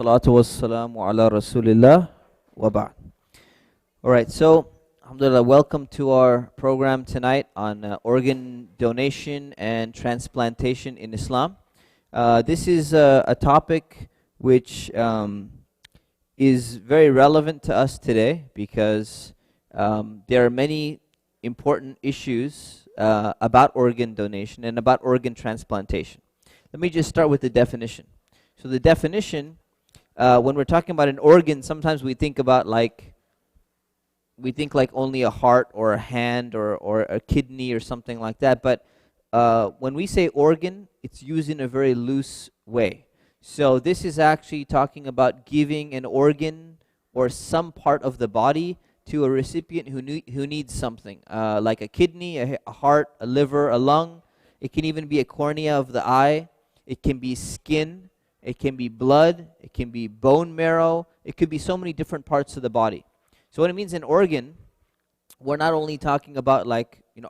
Salatu wassalamu ala rasulillah wa ba'd. All right, so alhamdulillah, welcome to our program tonight on organ donation and transplantation in Islam. This is a topic which is very relevant to us today because there are many important issues about organ donation and about organ transplantation. Let me just start with the definition. So the definition, when we're talking about an organ, sometimes we think about like only a heart or a hand or a kidney or something like that. But when we say organ, it's used in a very loose way. So this is actually talking about giving an organ or some part of the body to a recipient who needs something, like a kidney, a heart, a liver, a lung. It can even be a cornea of the eye. It can be skin. It can be blood. It can be bone marrow. It could be so many different parts of the body. So when it means an organ, we're not only talking about a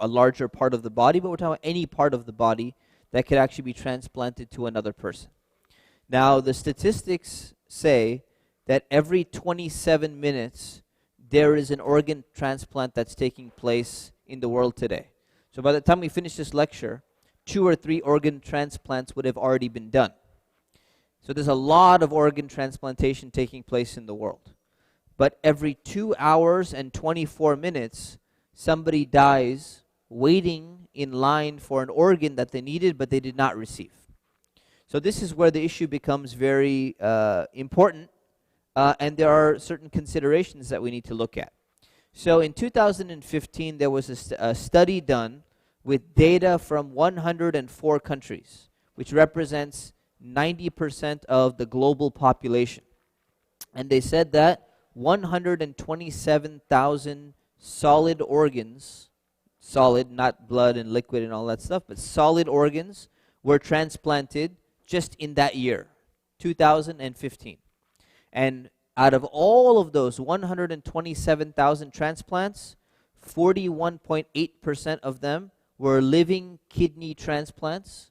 larger part of the body, but we're talking about any part of the body that could actually be transplanted to another person. Now, the statistics say that every 27 minutes, there is an organ transplant that's taking place in the world today. So by the time we finish this lecture, 2 or 3 organ transplants would have already been done. So there's a lot of organ transplantation taking place in the world. But every 2 hours and 24 minutes, somebody dies waiting in line for an organ that they needed but they did not receive. So this is where the issue becomes very important, and there are certain considerations that we need to look at. So in 2015, there was a study done with data from 104 countries, which represents 90% of the global population. And they said that 127,000 solid organs, solid, not blood and liquid and all that stuff, but solid organs were transplanted just in that year, 2015. And out of all of those 127,000 transplants, 41.8% of them were living kidney transplants,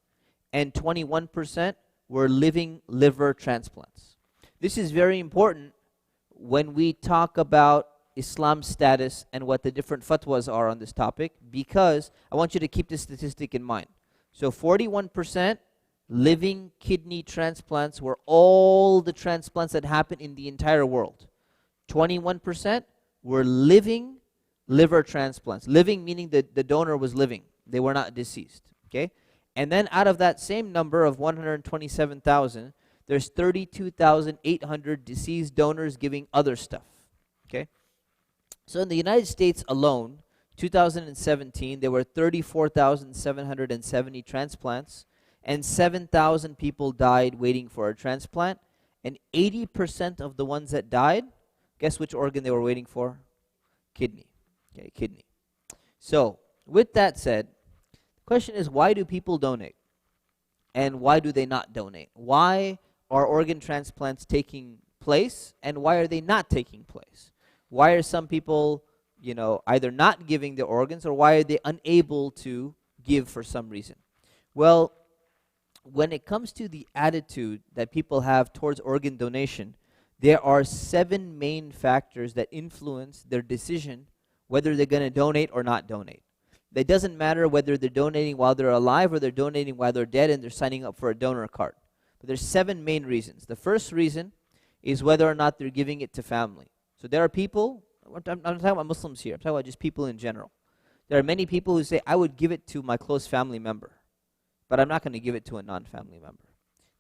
and 21% were living liver transplants. This is very important when we talk about Islam's status and what the different fatwas are on this topic, because I want you to keep this statistic in mind. So 41% living kidney transplants were all the transplants that happened in the entire world. 21% were living liver transplants. Living meaning that the donor was living. They were not deceased. Okay? And then out of that same number of 127,000, there's 32,800 deceased donors giving other stuff. Okay? So in the United States alone, 2017, there were 34,770 transplants, and 7,000 people died waiting for a transplant. And 80% of the ones that died, guess which organ they were waiting for? Kidney. Okay, kidney. So with that said, the question is, why do people donate? And why do they not donate? Why are organ transplants taking place, and why are they not taking place? Why are some people, either not giving their organs, or why are they unable to give for some reason? Well, when it comes to the attitude that people have towards organ donation, there are 7 main factors that influence their decision whether they're going to donate or not donate. It doesn't matter whether they're donating while they're alive or they're donating while they're dead and they're signing up for a donor card. But there's 7 main reasons. The first reason is whether or not they're giving it to family. So there are people, I'm not talking about Muslims here, I'm talking about just people in general. There are many people who say, I would give it to my close family member, but I'm not going to give it to a non-family member.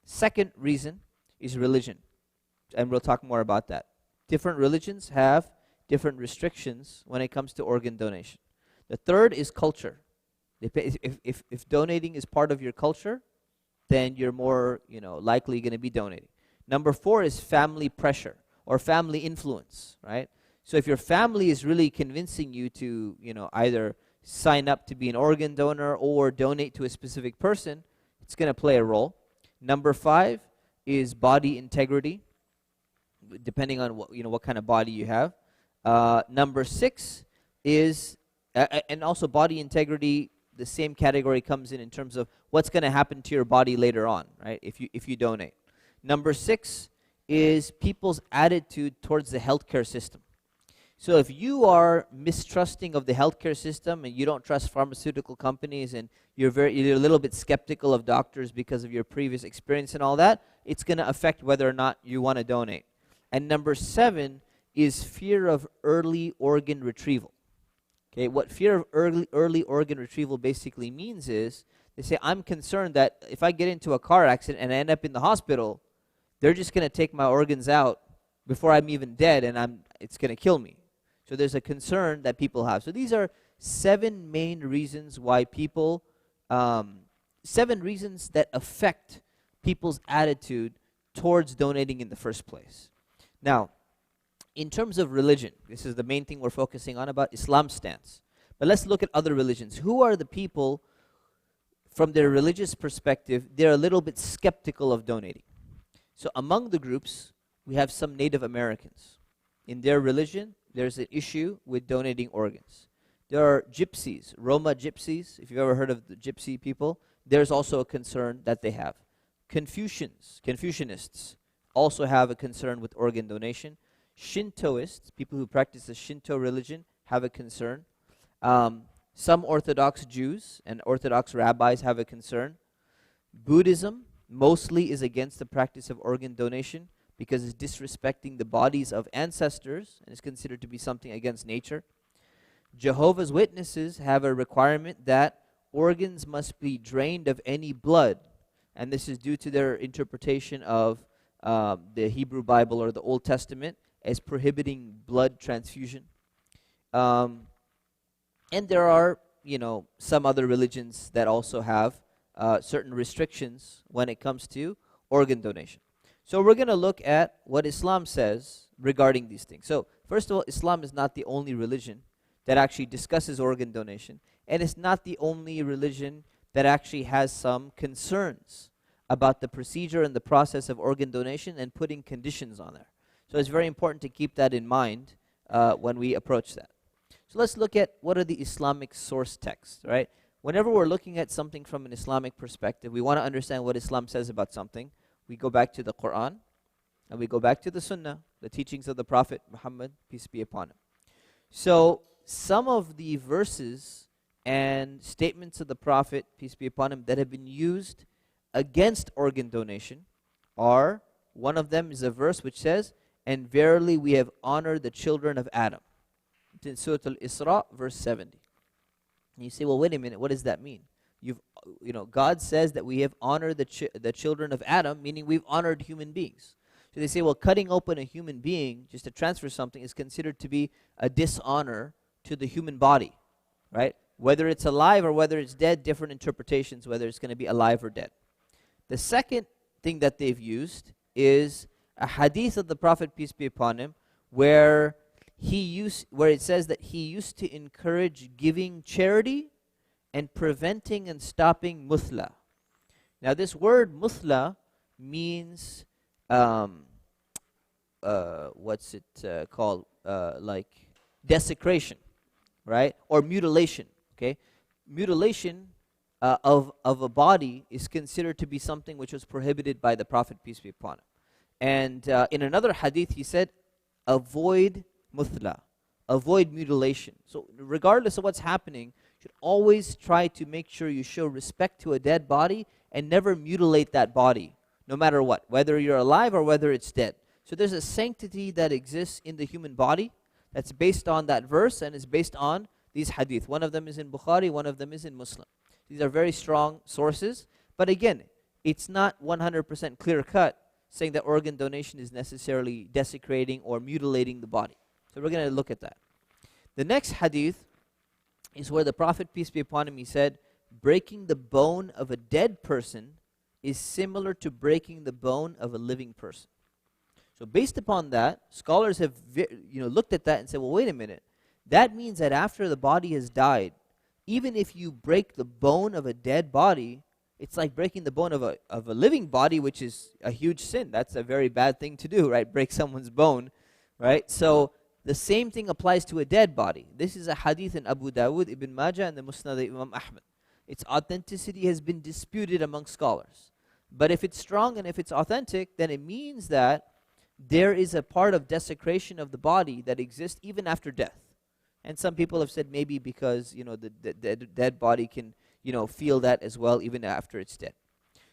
Second reason is religion, and we'll talk more about that. Different religions have different restrictions when it comes to organ donation. The third is culture. If donating is part of your culture, then you're more likely going to be donating. Number 4 is family pressure or family influence, right? So if your family is really convincing you to either sign up to be an organ donor or donate to a specific person, it's going to play a role. Number 5 is body integrity, depending on what kind of body you have. Number 6 is and also body integrity, the same category comes in terms of what's going to happen to your body later on, right? If you donate. Number 6 is people's attitude towards the healthcare system. So if you are mistrusting of the healthcare system and you don't trust pharmaceutical companies and you're a little bit skeptical of doctors because of your previous experience and all that, it's going to affect whether or not you want to donate. And number 7 is fear of early organ retrieval. Okay, what fear of early organ retrieval basically means is they say, I'm concerned that if I get into a car accident and I end up in the hospital, they're just going to take my organs out before I'm even dead, and it's going to kill me. So there's a concern that people have. So these are 7 main reasons why people, 7 reasons that affect people's attitude towards donating in the first place. Now, in terms of religion, this is the main thing we're focusing on about Islam's stance. But let's look at other religions. Who are the people, from their religious perspective, they're a little bit skeptical of donating? So among the groups, we have some Native Americans. In their religion, there's an issue with donating organs. There are gypsies, Roma gypsies. If you've ever heard of the gypsy people, there's also a concern that they have. Confucianists also have a concern with organ donation. Shintoists, people who practice the Shinto religion, have a concern. Some Orthodox Jews and Orthodox rabbis have a concern. Buddhism mostly is against the practice of organ donation because it's disrespecting the bodies of ancestors and is considered to be something against nature. Jehovah's Witnesses have a requirement that organs must be drained of any blood, and this is due to their interpretation of the Hebrew Bible or the Old Testament as prohibiting blood transfusion. And there are, some other religions that also have certain restrictions when it comes to organ donation. So we're going to look at what Islam says regarding these things. So first of all, Islam is not the only religion that actually discusses organ donation, and it's not the only religion that actually has some concerns about the procedure and the process of organ donation and putting conditions on there. So it's very important to keep that in mind when we approach that. So let's look at what are the Islamic source texts, right? Whenever we're looking at something from an Islamic perspective, we want to understand what Islam says about something. We go back to the Quran, and we go back to the Sunnah, the teachings of the Prophet Muhammad, peace be upon him. So some of the verses and statements of the Prophet, peace be upon him, that have been used against organ donation are, one of them is a verse which says, and verily we have honored the children of Adam. It's in Surah Al-Isra, verse 70. And you say, well, wait a minute, what does that mean? God says that we have honored the children of Adam, meaning we've honored human beings. So they say, well, cutting open a human being just to transfer something is considered to be a dishonor to the human body, right? Whether it's alive or whether it's dead, different interpretations, whether it's going to be alive or dead. The second thing that they've used is a hadith of the Prophet, peace be upon him, where it says that he used to encourage giving charity and preventing and stopping muthla. Now this word muthla means what's it called? Like desecration, right? Or mutilation. Okay, mutilation of a body is considered to be something which was prohibited by the Prophet, peace be upon him. And in another hadith, he said, avoid muthla, avoid mutilation. So regardless of what's happening, you should always try to make sure you show respect to a dead body and never mutilate that body, no matter what, whether you're alive or whether it's dead. So there's a sanctity that exists in the human body that's based on that verse and is based on these hadith. One of them is in Bukhari, one of them is in Muslim. These are very strong sources, but again, it's not 100% clear-cut saying that organ donation is necessarily desecrating or mutilating the body. So we're going to look at that. The next hadith is where the Prophet, peace be upon him, he said, breaking the bone of a dead person is similar to breaking the bone of a living person. So based upon that, scholars have looked at that and said, well, wait a minute. That means that after the body has died, even if you break the bone of a dead body, it's like breaking the bone of a living body, which is a huge sin. That's a very bad thing to do, right? Break someone's bone, right? So the same thing applies to a dead body. This is a hadith in Abu Dawud, Ibn Majah, and the Musnad of Imam Ahmad. Its authenticity has been disputed among scholars. But if it's strong and if it's authentic, then it means that there is a part of desecration of the body that exists even after death. And some people have said maybe because, the dead body can, feel that as well even after it's dead.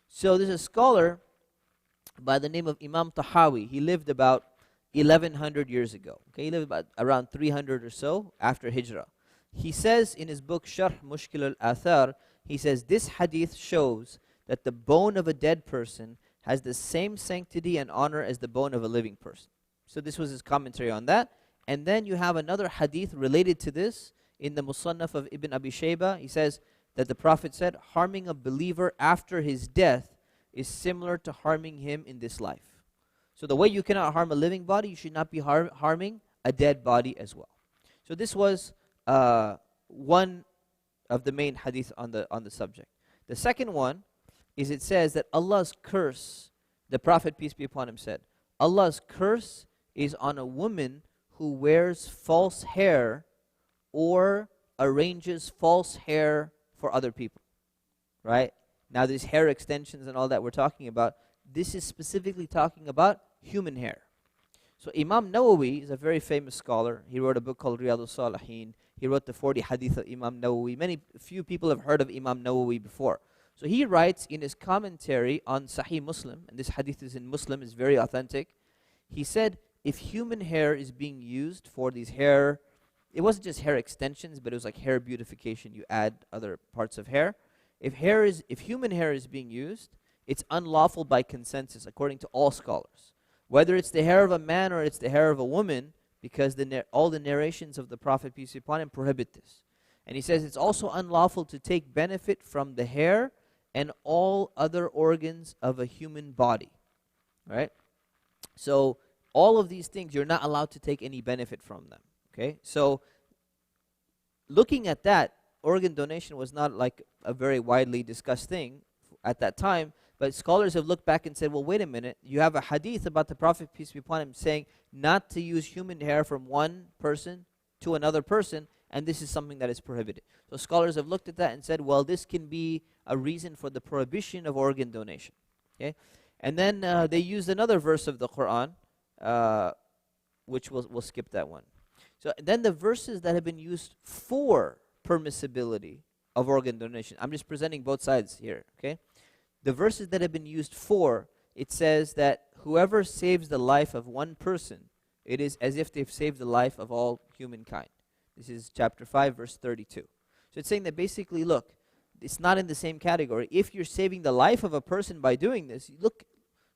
So there's a scholar by the name of Imam Tahawi. He lived about 1100 years ago. Okay, he lived about around 300 or so after Hijrah. He says in his book Sharh Mushkil al-Athar, he says this hadith shows that the bone of a dead person has the same sanctity and honor as the bone of a living person. So this was his commentary on that. And then you have another hadith related to this in the Musannaf of Ibn Abi Shaybah. He says that the Prophet said, harming a believer after his death is similar to harming him in this life. So the way you cannot harm a living body, you should not be harming a dead body as well. So this was one of the main hadith on the subject. The second one is it says that Allah's curse, the Prophet, peace be upon him, said, Allah's curse is on a woman who wears false hair or arranges false hair for other people. Right? Now these hair extensions and all that we're talking about, this is specifically talking about human hair. So Imam Nawawi is a very famous scholar. He wrote a book called Riyadus Salihin. He wrote the 40 hadith of Imam Nawawi. Few people have heard of Imam Nawawi before. So he writes in his commentary on Sahih Muslim, and this hadith is in Muslim, is very authentic. He said, if human hair is being used for these hair, it wasn't just hair extensions, but it was like hair beautification. You add other parts of hair. If human hair is being used, it's unlawful by consensus, according to all scholars. Whether it's the hair of a man or it's the hair of a woman, because all the narrations of the Prophet, peace be upon him, prohibit this. And he says it's also unlawful to take benefit from the hair and all other organs of a human body. Right? So all of these things, you're not allowed to take any benefit from them. Okay? So looking at that, organ donation was not like a very widely discussed thing at that time, but scholars have looked back and said, well, wait a minute, you have a hadith about the Prophet, peace be upon him, saying not to use human hair from one person to another person, and this is something that is prohibited. So scholars have looked at that and said, well, this can be a reason for the prohibition of organ donation. Okay? And then they used another verse of the Quran, which we'll skip that one. So then the verses that have been used for permissibility of organ donation, I'm just presenting both sides here, okay? The verses that have been used for, it says that whoever saves the life of one person, it is as if they've saved the life of all humankind. This is chapter 5, verse 32. So it's saying that basically, look, it's not in the same category. If you're saving the life of a person by doing this, look,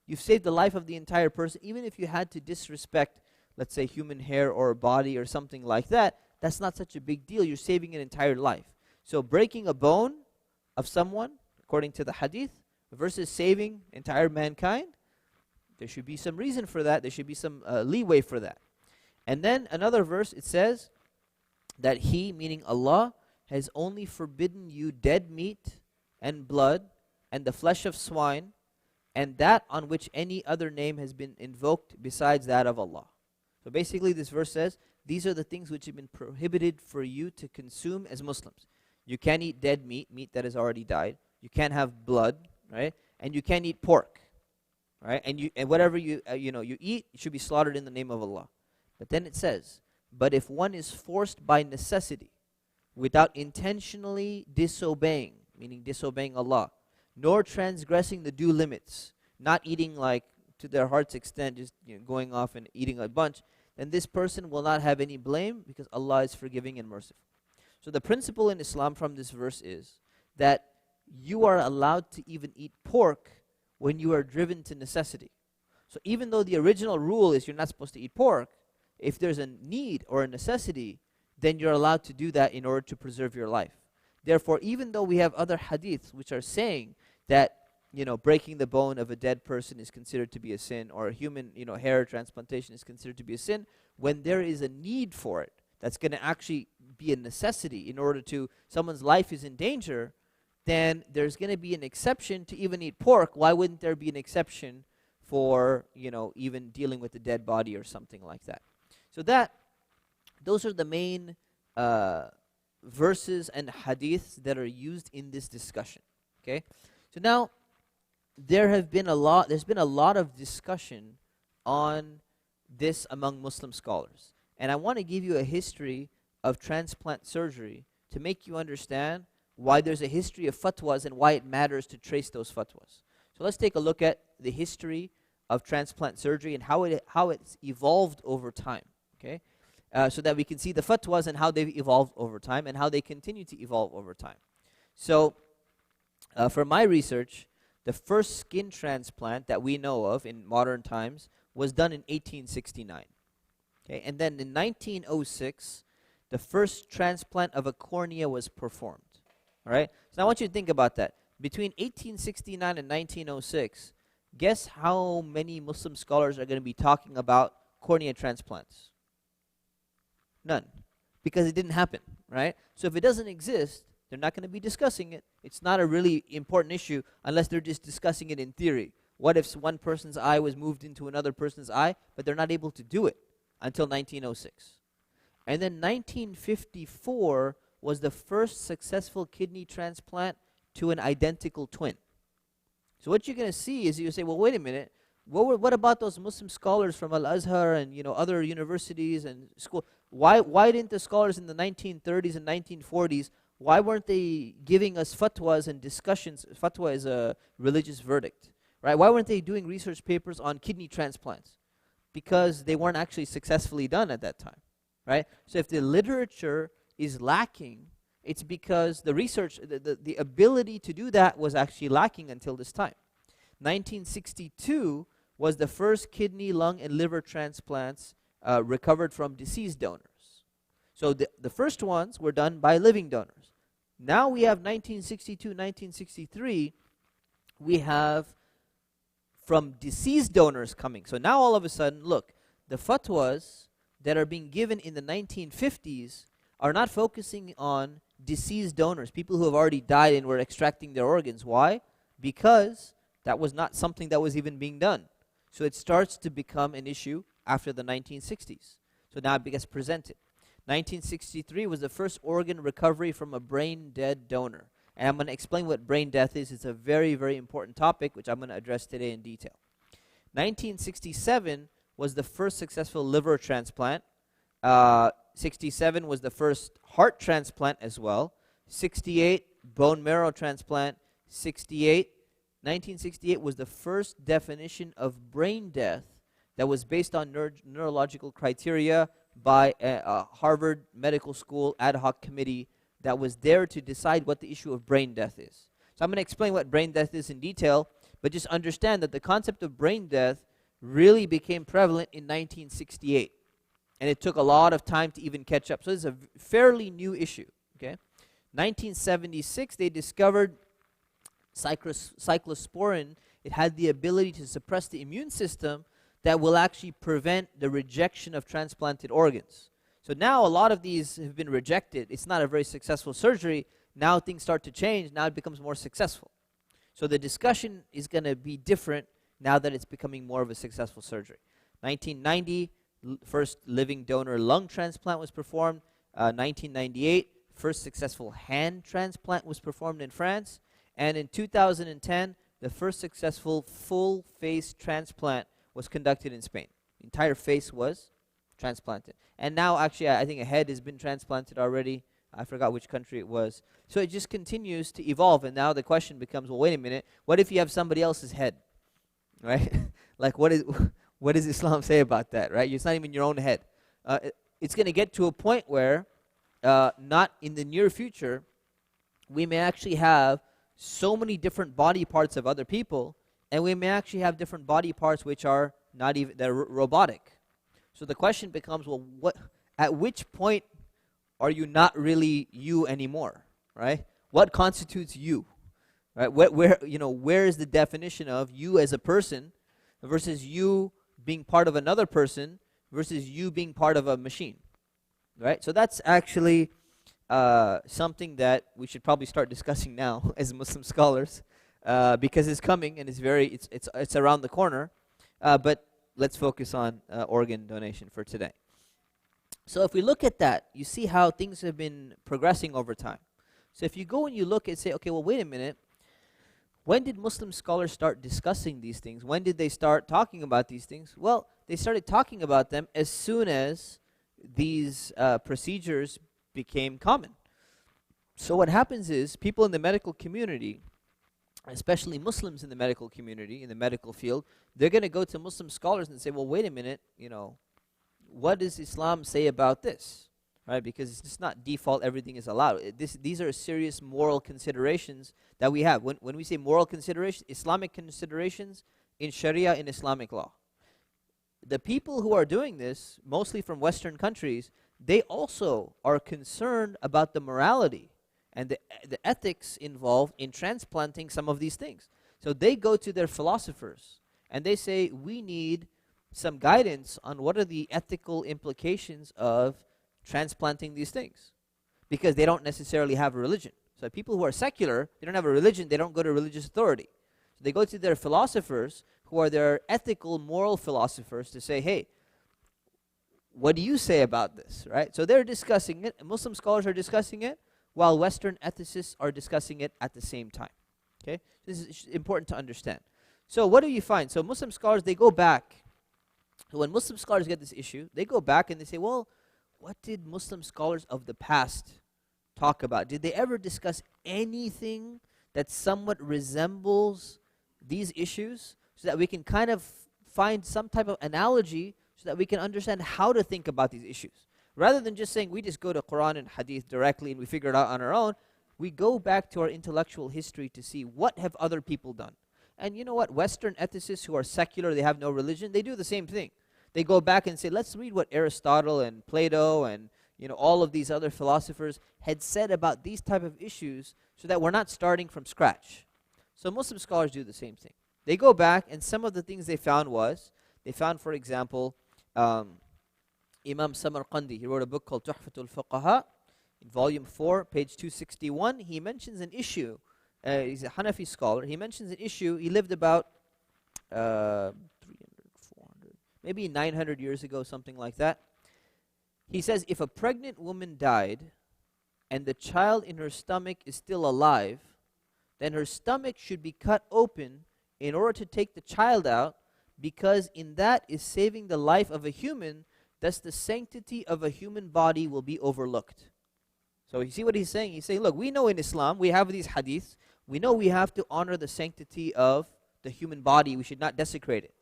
you've saved the life of the entire person. Even if you had to disrespect, let's say, human hair or body or something like that, that's not such a big deal. You're saving an entire life. So breaking a bone of someone, according to the hadith, versus saving entire mankind, there should be some reason for that. There should be some leeway for that. And then another verse, it says that He, meaning Allah, has only forbidden you dead meat and blood and the flesh of swine and that on which any other name has been invoked besides that of Allah. So basically this verse says, these are the things which have been prohibited for you to consume as Muslims. You can't eat dead meat that has already died. You can't have blood, right? And you can't eat pork, right? And whatever you eat, it should be slaughtered in the name of Allah. But then it says, but if one is forced by necessity, without intentionally disobeying, meaning disobeying Allah, nor transgressing the due limits, not eating like to their heart's extent, just going off and eating a bunch, then this person will not have any blame because Allah is forgiving and merciful. So the principle in Islam from this verse is that you are allowed to even eat pork when you are driven to necessity. So even though the original rule is you're not supposed to eat pork, if there's a need or a necessity, then you're allowed to do that in order to preserve your life. Therefore, even though we have other hadiths which are saying that breaking the bone of a dead person is considered to be a sin, or a human hair transplantation is considered to be a sin, when there is a need for it, that's going to actually be a necessity in order to, someone's life is in danger, then there's going to be an exception to even eat pork. Why wouldn't there be an exception for, even dealing with a dead body or something like that? So those are the main verses and hadiths that are used in this discussion. Okay? So now there's been a lot of discussion on this among Muslim scholars. And I want to give you a history of transplant surgery to make you understand why there's a history of fatwas and why it matters to trace those fatwas. So let's take a look at the history of transplant surgery and how it's evolved over time, okay? So that we can see the fatwas and how they've evolved over time and how they continue to evolve over time. So for my research, the first skin transplant that we know of in modern times was done in 1869. Okay? And then in 1906, the first transplant of a cornea was performed. All right? So I want you to think about that. Between 1869 and 1906, guess how many Muslim scholars are going to be talking about cornea transplants? None. Because it didn't happen, right? So if it doesn't exist, they're not going to be discussing it. It's not a really important issue unless they're just discussing it in theory. What if one person's eye was moved into another person's eye, but they're not able to do it until 1906? And then 1954 was the first successful kidney transplant to an identical twin. So what you're going to see is you say, well, wait a minute. What about those Muslim scholars from Al-Azhar and other universities and school? Why didn't the scholars in the 1930s and 1940s, why weren't they giving us fatwas and discussions? Fatwa is a religious verdict, right? Why weren't they doing research papers on kidney transplants? Because they weren't actually successfully done at that time, right? So if the literature is lacking, it's because the research, the ability to do that was actually lacking until this time. 1962 was the first kidney, lung, and liver transplants recovered from deceased donors. So the first ones were done by living donors. Now we have 1962, 1963, we have from deceased donors coming. So now all of a sudden, look, the fatwas that are being given in the 1950s are not focusing on deceased donors, people who have already died and were extracting their organs. Why? Because that was not something that was even being done. So it starts to become an issue after the 1960s. So now it gets presented. 1963 was the first organ recovery from a brain-dead donor. And I'm going to explain what brain death is. It's a very, very important topic, which I'm going to address today in detail. 1967 was the first successful liver transplant. 67 was the first heart transplant as well. 68, bone marrow transplant. 1968 was the first definition of brain death that was based on neurological criteria by a Harvard Medical School ad hoc committee that was there to decide what the issue of brain death is. So I'm going to explain what brain death is in detail, but just understand that the concept of brain death really became prevalent in 1968. And it took a lot of time to even catch up. So this is a fairly new issue. Okay, 1976, they discovered cyclosporin. It had the ability to suppress the immune system that will actually prevent the rejection of transplanted organs. So now a lot of these have been rejected. It's not a very successful surgery. Now things start to change. Now it becomes more successful. So the discussion is going to be different now that it's becoming more of a successful surgery. 1990, first living donor lung transplant was performed. 1998, first successful hand transplant was performed in France. And in 2010, the first successful full face transplant was conducted in Spain. The entire face was transplanted. And now actually I think a head has been transplanted already. I forgot which country it was. So it just continues to evolve, and now the question becomes, well, wait a minute, what if you have somebody else's head? Right? Like what does Islam say about that, right? It's not even your own head. It's going to get to a point where not in the near future we may actually have so many different body parts of other people, and we may actually have different body parts which are not even, they're robotic. So the question becomes, well, at which point are you not really you anymore, right? What constitutes you, right? Where is the definition of you as a person versus you being part of another person versus you being part of a machine, right? So that's actually something that we should probably start discussing now as Muslim scholars, because it's coming and it's around the corner. But let's focus on organ donation for today. So if we look at that, you see how things have been progressing over time. So if you go and you look and say, okay, well, wait a minute, when did Muslim scholars start discussing these things? When did they start talking about these things? Well, they started talking about them as soon as these procedures became common. So what happens is people in the medical community, especially Muslims in the medical community, in the medical field, they're going to go to Muslim scholars and say, well, wait a minute, what does Islam say about this? Right? Because it's just not default, everything is allowed. These are serious moral considerations that we have. When we say moral considerations, Islamic considerations in Sharia, in Islamic law. The people who are doing this, mostly from Western countries, they also are concerned about the morality and the ethics involved in transplanting some of these things. So they go to their philosophers and they say, we need some guidance on what are the ethical implications of transplanting these things, because they don't necessarily have a religion. So people who are secular, they don't have a religion, they don't go to religious authority. So they go to their philosophers, who are their ethical, moral philosophers, to say, hey, what do you say about this, right? So they're discussing it, Muslim scholars are discussing it, while Western ethicists are discussing it at the same time. Okay? This is important to understand. So what do you find? So Muslim scholars, they go back. When Muslim scholars get this issue, they go back and they say, well, what did Muslim scholars of the past talk about? Did they ever discuss anything that somewhat resembles these issues, so that we can kind of find some type of analogy so that we can understand how to think about these issues? Rather than just saying we just go to Quran and Hadith directly and we figure it out on our own, we go back to our intellectual history to see what have other people done. And you know what? Western ethicists who are secular, they have no religion, they do the same thing. They go back and say, let's read what Aristotle and Plato and all of these other philosophers had said about these type of issues, so that we're not starting from scratch. So Muslim scholars do the same thing. They go back, and some of the things they found, for example, Imam Samarqandi, he wrote a book called Tuhfatul Fuqaha, in volume 4, page 261. He mentions an issue. He's a Hanafi scholar. He mentions an issue. He lived about 300, 400, maybe 900 years ago, something like that. He says, if a pregnant woman died and the child in her stomach is still alive, then her stomach should be cut open in order to take the child out, because in that is saving the life of a human, thus the sanctity of a human body will be overlooked. So you see what he's saying? He's saying, look, we know in Islam, we have these hadiths, we know we have to honor the sanctity of the human body, we should not desecrate it.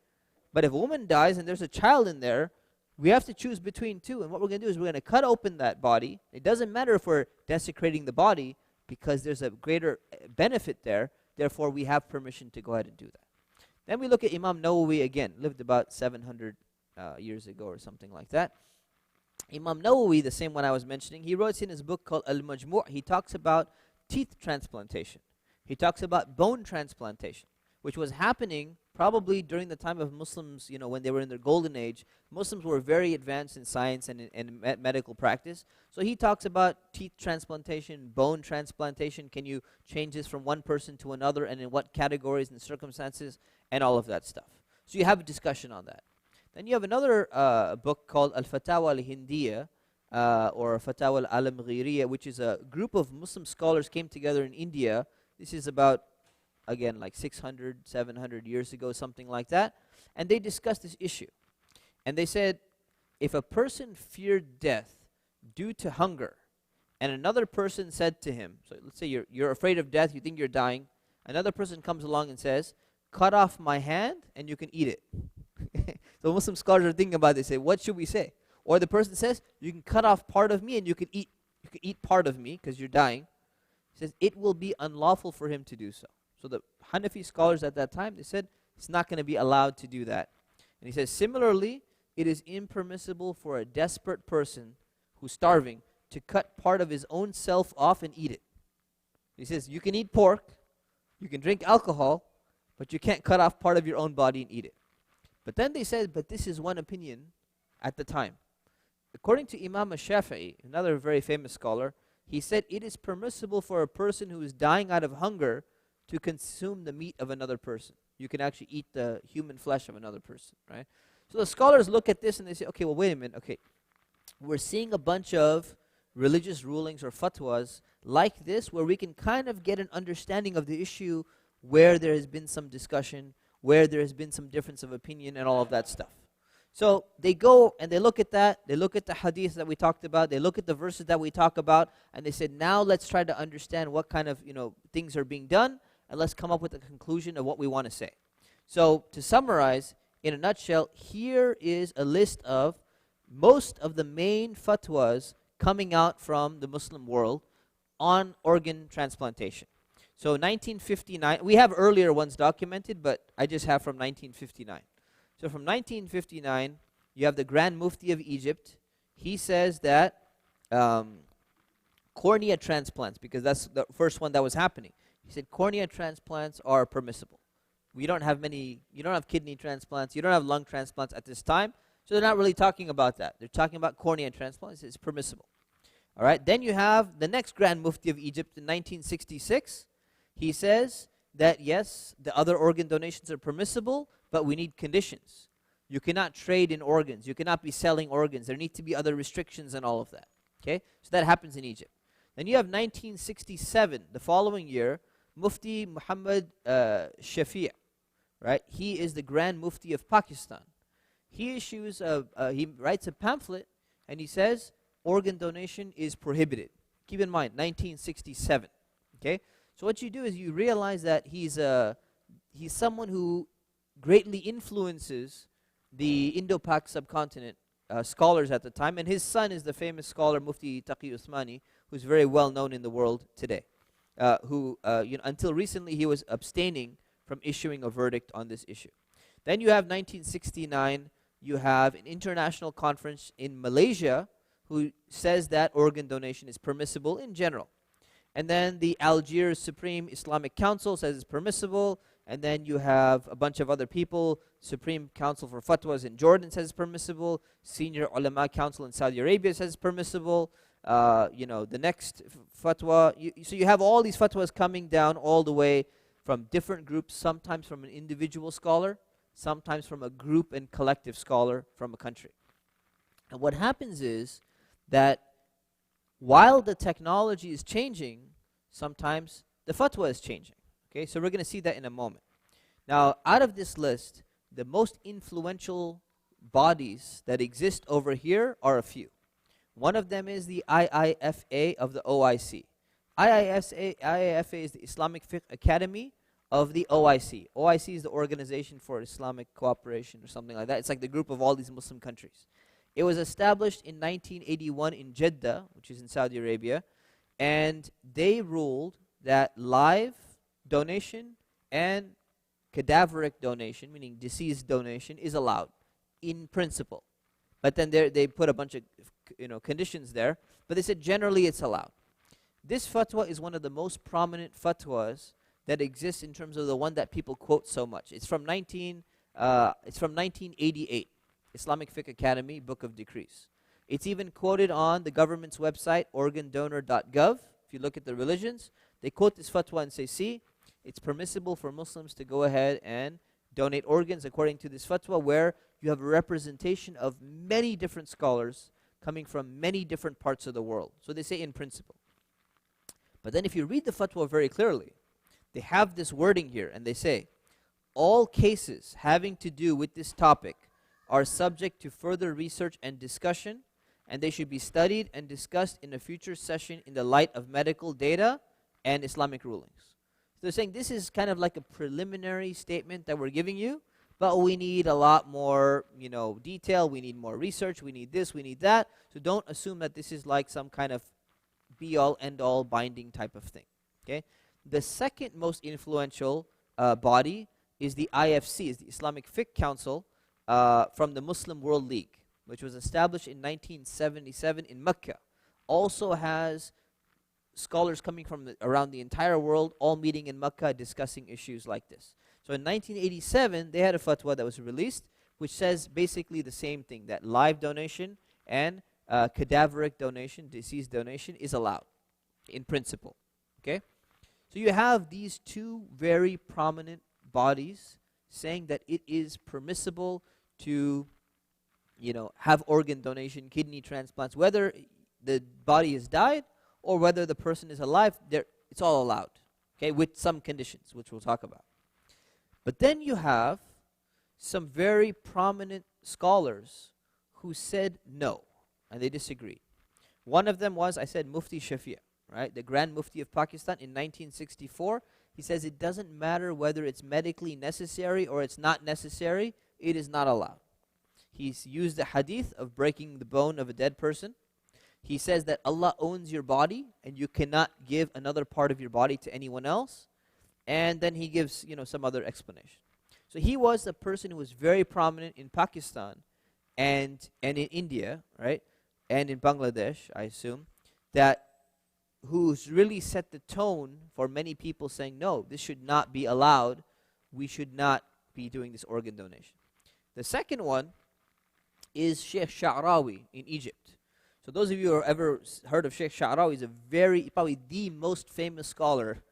But if a woman dies and there's a child in there, we have to choose between two, and what we're going to do is we're going to cut open that body. It doesn't matter if we're desecrating the body, because there's a greater benefit there, therefore we have permission to go ahead and do that. Then we look at Imam Nawawi again, lived about 700 years ago or something like that. Imam Nawawi, the same one I was mentioning, he wrote in his book called Al-Majmu', he talks about teeth transplantation. He talks about bone transplantation, which was happening probably during the time of Muslims, when they were in their golden age. Muslims were very advanced in science and medical practice. So he talks about teeth transplantation, bone transplantation. Can you change this from one person to another, and in what categories and circumstances, and all of that stuff. So you have a discussion on that. Then you have another book called Al-Fatawa Al-Hindiya, or Fatawa Al-Alamghiriya, which is a group of Muslim scholars came together in India. This is about, again, like 600, 700 years ago, something like that. And they discussed this issue. And they said, if a person feared death due to hunger, and another person said to him, so let's say you're afraid of death, you think you're dying, another person comes along and says, cut off my hand and you can eat it. So Muslim scholars are thinking about this, say, what should we say? Or the person says, you can cut off part of me and you can eat part of me because you're dying. He says, it will be unlawful for him to do so. So the Hanafi scholars at that time, they said, it's not going to be allowed to do that. And he says, similarly, it is impermissible for a desperate person who's starving to cut part of his own self off and eat it. He says, you can eat pork, you can drink alcohol, but you can't cut off part of your own body and eat it. But then they said, but this is one opinion at the time. According to Imam Shafi'i, another very famous scholar, he said it is permissible for a person who is dying out of hunger to consume the meat of another person. You can actually eat the human flesh of another person, right? So the scholars look at this and they say, okay, well, wait a minute, okay. We're seeing a bunch of religious rulings or fatwas like this where we can kind of get an understanding of the issue where there has been some discussion, where there has been some difference of opinion and all of that stuff. So they go and they look at that, they look at the hadith that we talked about, they look at the verses that we talk about, and they said, now let's try to understand what kind of things are being done, and let's come up with a conclusion of what we want to say. So to summarize, in a nutshell, here is a list of most of the main fatwas coming out from the Muslim world on organ transplantation. So 1959, we have earlier ones documented, but I just have from 1959. So from 1959, you have the Grand Mufti of Egypt. He says that cornea transplants, because that's the first one that was happening. He said cornea transplants are permissible. You don't have kidney transplants, you don't have lung transplants at this time, so they're not really talking about that. They're talking about cornea transplants. It's permissible. All right. Then you have the next Grand Mufti of Egypt in 1966. He says that yes, the other organ donations are permissible, but we need conditions. You cannot trade in organs. You cannot be selling organs. There need to be other restrictions and all of that. Okay? So that happens in Egypt. Then you have 1967, the following year, Mufti Muhammad Shafi', right? He is the Grand Mufti of Pakistan. He issues he writes a pamphlet and he says organ donation is prohibited. Keep in mind, 1967. Okay? So what you do is you realize that he's someone who greatly influences the Indo-Pak subcontinent scholars at the time, and his son is the famous scholar Mufti Taqi Uthmani, who's very well known in the world today. Until recently he was abstaining from issuing a verdict on this issue. Then you have 1969, you have an international conference in Malaysia who says that organ donation is permissible in general. And then the Algiers Supreme Islamic Council says it's permissible. And then you have a bunch of other people. Supreme Council for Fatwas in Jordan says it's permissible. Senior Ulama Council in Saudi Arabia says it's permissible. The next fatwa. So you have all these fatwas coming down all the way from different groups, sometimes from an individual scholar, sometimes from a group and collective scholar from a country. And what happens is that while the technology is changing, sometimes the fatwa is changing. Okay, so we're going to see that in a moment. Now, out of this list, the most influential bodies that exist over here are a few. One of them is the IIFA of the OIC. IIFA is the Islamic Fit Academy of the OIC. OIC is the Organization for Islamic Cooperation or something like that. It's like the group of all these Muslim countries. It was established in 1981 in Jeddah, which is in Saudi Arabia, and they ruled that live donation and cadaveric donation, meaning deceased donation, is allowed in principle. But then they put a bunch of conditions there, but they said generally it's allowed. This fatwa is one of the most prominent fatwas that exists in terms of the one that people quote so much. It's from 1988, Islamic Fiqh Academy, Book of Decrees. It's even quoted on the government's website, organdonor.gov. If you look at the religions, they quote this fatwa and say, see, it's permissible for Muslims to go ahead and donate organs according to this fatwa, where you have a representation of many different scholars coming from many different parts of the world. So they say in principle. But then if you read the fatwa very clearly, they have this wording here, and they say, all cases having to do with this topic are subject to further research and discussion, and they should be studied and discussed in a future session in the light of medical data and Islamic rulings. So they're saying this is kind of like a preliminary statement that we're giving you, but we need a lot more, detail. We need more research. We need this. We need that. So don't assume that this is like some kind of be-all, end-all binding type of thing. Okay. The second most influential body is the IFC, is the Islamic Fit Counsel from the Muslim World League, which was established in 1977 in Mecca. Also has scholars coming from around the entire world, all meeting in Mecca, discussing issues like this. So in 1987, they had a fatwa that was released, which says basically the same thing, that live donation and cadaveric donation, deceased donation, is allowed in principle. Okay? So you have these two very prominent bodies saying that it is permissible to, have organ donation, kidney transplants, whether the body has died or whether the person is alive, it's all allowed, okay, with some conditions, which we'll talk about. But then you have some very prominent scholars who said no, and they disagreed. One of them was, I said, Mufti Shafi'i, right? The Grand Mufti of Pakistan in 1964. He says it doesn't matter whether it's medically necessary or it's not necessary, it is not allowed. He's used the hadith of breaking the bone of a dead person. He says that Allah owns your body and you cannot give another part of your body to anyone else. And then he gives, some other explanation. So he was a person who was very prominent in Pakistan and in India, right? And in Bangladesh, I assume, that who's really set the tone for many people saying, no, this should not be allowed. We should not be doing this organ donation. The second one is Sheikh Sha'rawi in Egypt. So those of you who have ever heard of Sheikh Sha'rawi, is probably the most famous scholar,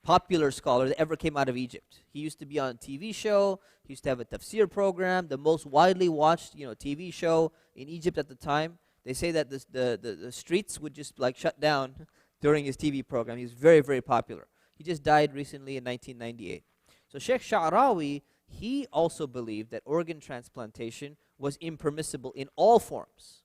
popular scholar that ever came out of Egypt. He used to be on a TV show. He used to have a tafsir program, the most widely watched TV show in Egypt at the time. They say that the streets would just shut down during his TV program. He was very, very popular. He just died recently in 1998. So Sheikh Sha'rawi, he also believed that organ transplantation was impermissible in all forms.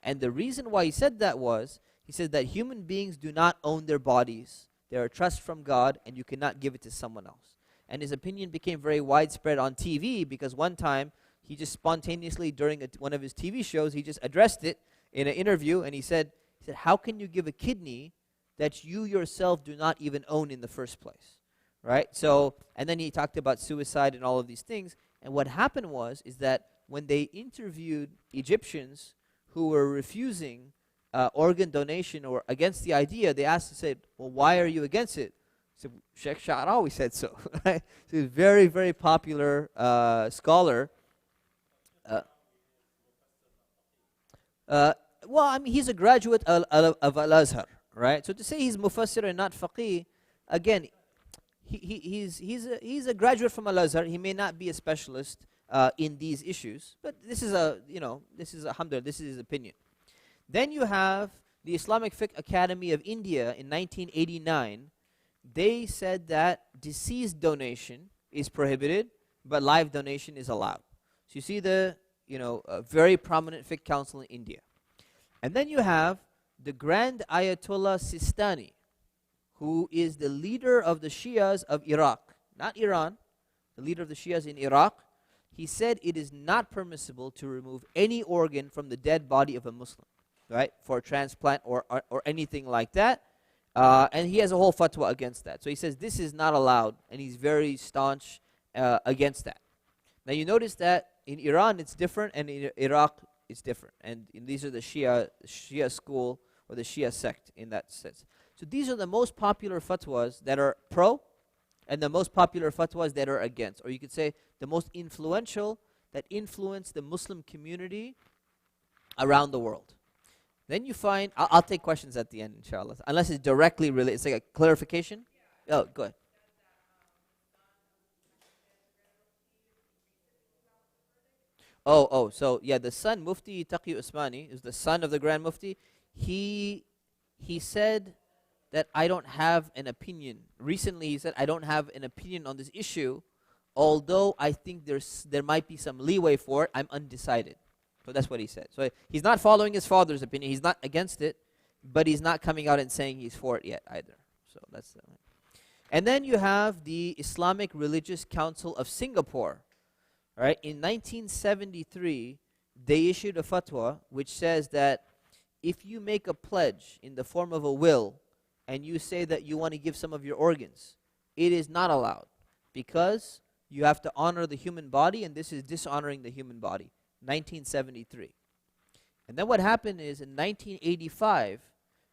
And the reason why he said that was, he said that human beings do not own their bodies. They are a trust from God, and you cannot give it to someone else. And his opinion became very widespread on TV because one time, he just spontaneously, during one of his TV shows, he just addressed it in an interview, and he said, how can you give a kidney that you yourself do not even own in the first place, right? So, and then he talked about suicide and all of these things, and what happened is that when they interviewed Egyptians who were refusing organ donation or against the idea, they said, well, why are you against it? So Sheikh Sha'rawi said so, right? So he's a very, very popular scholar. Well, I mean, he's a graduate of Al-Azhar, right? So to say he's mufassir and not faqih, again, he's a graduate from Al-Azhar. He may not be a specialist in these issues, but this is alhamdulillah, this is his opinion. Then you have the Islamic Fit Academy of India in 1989. They said that deceased donation is prohibited, but live donation is allowed. So you see the a very prominent Fit Council in India. And then you have the Grand Ayatollah Sistani, who is the leader of the Shias of Iraq, not Iran, the leader of the Shias in Iraq. He said it is not permissible to remove any organ from the dead body of a Muslim, right, for a transplant or anything like that. And he has a whole fatwa against that. So he says this is not allowed, and he's very staunch against that. Now you notice that in Iran it's different, and in Iraq it's different. And these are the Shia school or the Shia sect in that sense. So these are the most popular fatwas that are pro, and the most popular fatwas that are against. Or you could say the most influential that influence the Muslim community around the world. Then you find, I'll take questions at the end, inshallah, unless it's directly related. It's like a clarification. Oh, go ahead. So yeah, the son, Mufti Taqi Usmani, is the son of the Grand Mufti. He said that I don't have an opinion. Recently, he said, I don't have an opinion on this issue, although I think there might be some leeway for it. I'm undecided. So that's what he said. So he's not following his father's opinion. He's not against it, but he's not coming out and saying he's for it yet either. So that's and then you have the Islamic Religious Council of Singapore. Right? In 1973, they issued a fatwa which says that if you make a pledge in the form of a will and you say that you want to give some of your organs, it is not allowed because you have to honor the human body, and this is dishonoring the human body. 1973. And then what happened is in 1985,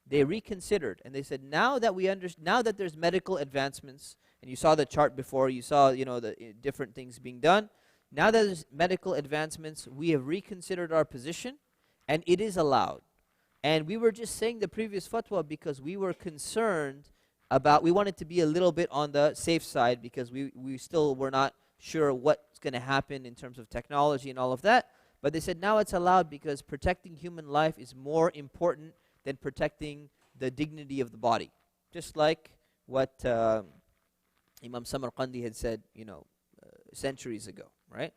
they reconsidered and they said, now that there's medical advancements, and you saw the chart before, you saw the different things being done. Now that there's medical advancements, we have reconsidered our position, and it is allowed. And we were just saying the previous fatwa because we were concerned about, we wanted to be a little bit on the safe side because we still were not sure what's going to happen in terms of technology and all of that. But they said now it's allowed because protecting human life is more important than protecting the dignity of the body. Just like what Imam Samarqandi had said, centuries ago, right?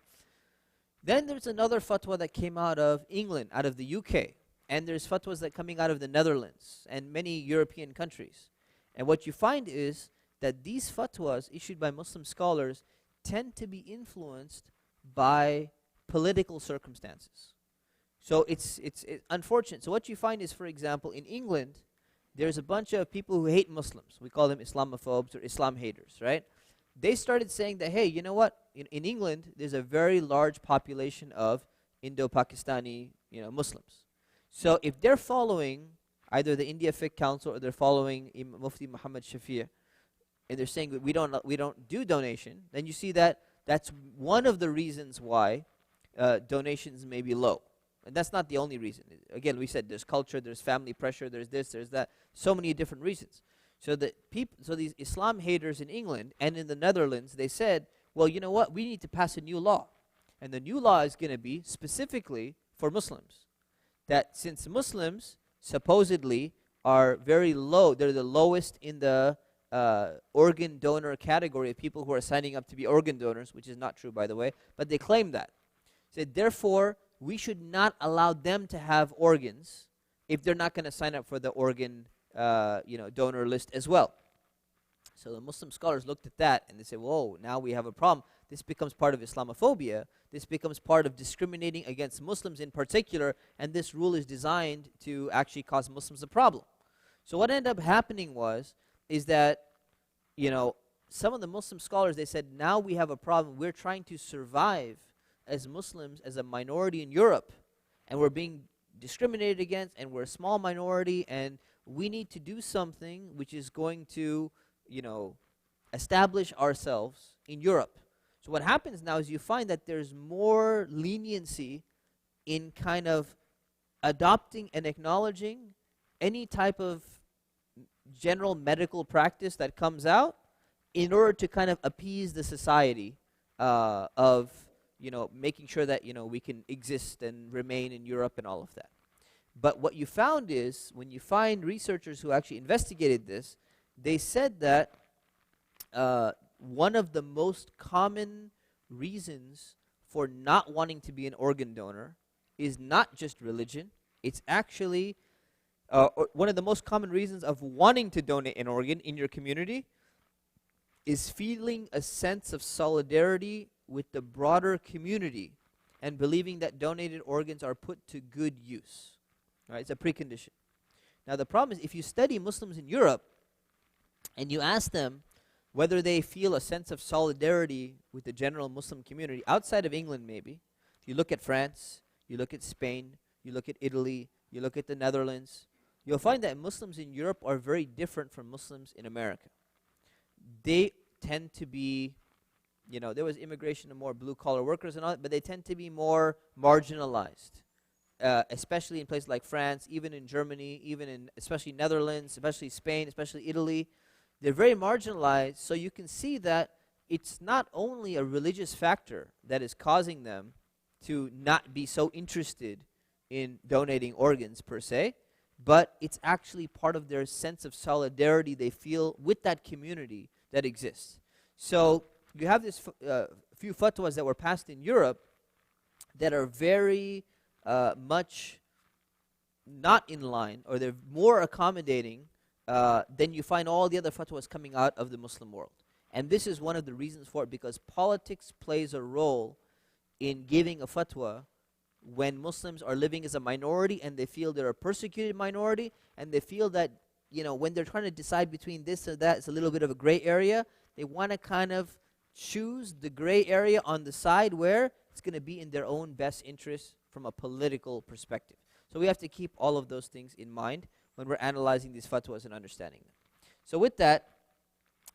Then there's another fatwa that came out of England, out of the UK, and there's fatwas that coming out of the Netherlands and many European countries. And what you find is that these fatwas issued by Muslim scholars tend to be influenced by political circumstances. So it's unfortunate. So what you find is, for example, in England, there's a bunch of people who hate Muslims. We call them Islamophobes or Islam haters, right? They started saying that, hey, you know what? In England, there's a very large population of Indo-Pakistani, Muslims. So if they're following either the India Fit Counsel or they're following Mufti Muhammad Shafiq, and they're saying that we don't do donation, then you see that that's one of the reasons why donations may be low. And that's not the only reason. Again, we said there's culture, there's family pressure, there's this, there's that, so many different reasons. So these Islam haters in England and in the Netherlands, they said, well, you know what? We need to pass a new law. And the new law is going to be specifically for Muslims. That since Muslims supposedly are very low, they're the lowest in the organ donor category of people who are signing up to be organ donors, which is not true, by the way, but they claim that. Said, therefore, we should not allow them to have organs if they're not going to sign up for the organ donor list as well. So the Muslim scholars looked at that and they said, whoa, now we have a problem. This becomes part of Islamophobia. This becomes part of discriminating against Muslims in particular, and this rule is designed to actually cause Muslims a problem. So what ended up happening is that, some of the Muslim scholars, they said, now we have a problem. We're trying to survive as Muslims, as a minority in Europe, and we're being discriminated against, and we're a small minority, and we need to do something which is going to, establish ourselves in Europe. So what happens now is you find that there's more leniency in kind of adopting and acknowledging any type of general medical practice that comes out in order to kind of appease the society of making sure that we can exist and remain in Europe and all of that. But what you found is, when you find researchers who actually investigated this, they said that one of the most common reasons for not wanting to be an organ donor is not just religion. It's actually one of the most common reasons of wanting to donate an organ in your community is feeling a sense of solidarity with the broader community and believing that donated organs are put to good use. Right? It's a precondition. Now the problem is, if you study Muslims in Europe and you ask them whether they feel a sense of solidarity with the general Muslim community, outside of England maybe, if you look at France, you look at Spain, you look at Italy, you look at the Netherlands, you'll find that Muslims in Europe are very different from Muslims in America. They tend to be, there was immigration of more blue-collar workers and all that, but they tend to be more marginalized, especially in places like France, even in Germany, even in especially Netherlands, especially Spain, especially Italy. They're very marginalized, so you can see that it's not only a religious factor that is causing them to not be so interested in donating organs per se, but it's actually part of their sense of solidarity they feel with that community that exists. So you have this few fatwas that were passed in Europe that are very much not in line, or they're more accommodating than you find all the other fatwas coming out of the Muslim world. And this is one of the reasons for it, because politics plays a role in giving a fatwa when Muslims are living as a minority and they feel they're a persecuted minority, and they feel that, when they're trying to decide between this or that, it's a little bit of a gray area. They want to kind of choose the gray area on the side where it's going to be in their own best interest from a political perspective. So we have to keep all of those things in mind when we're analyzing these fatwas and understanding them. So with that,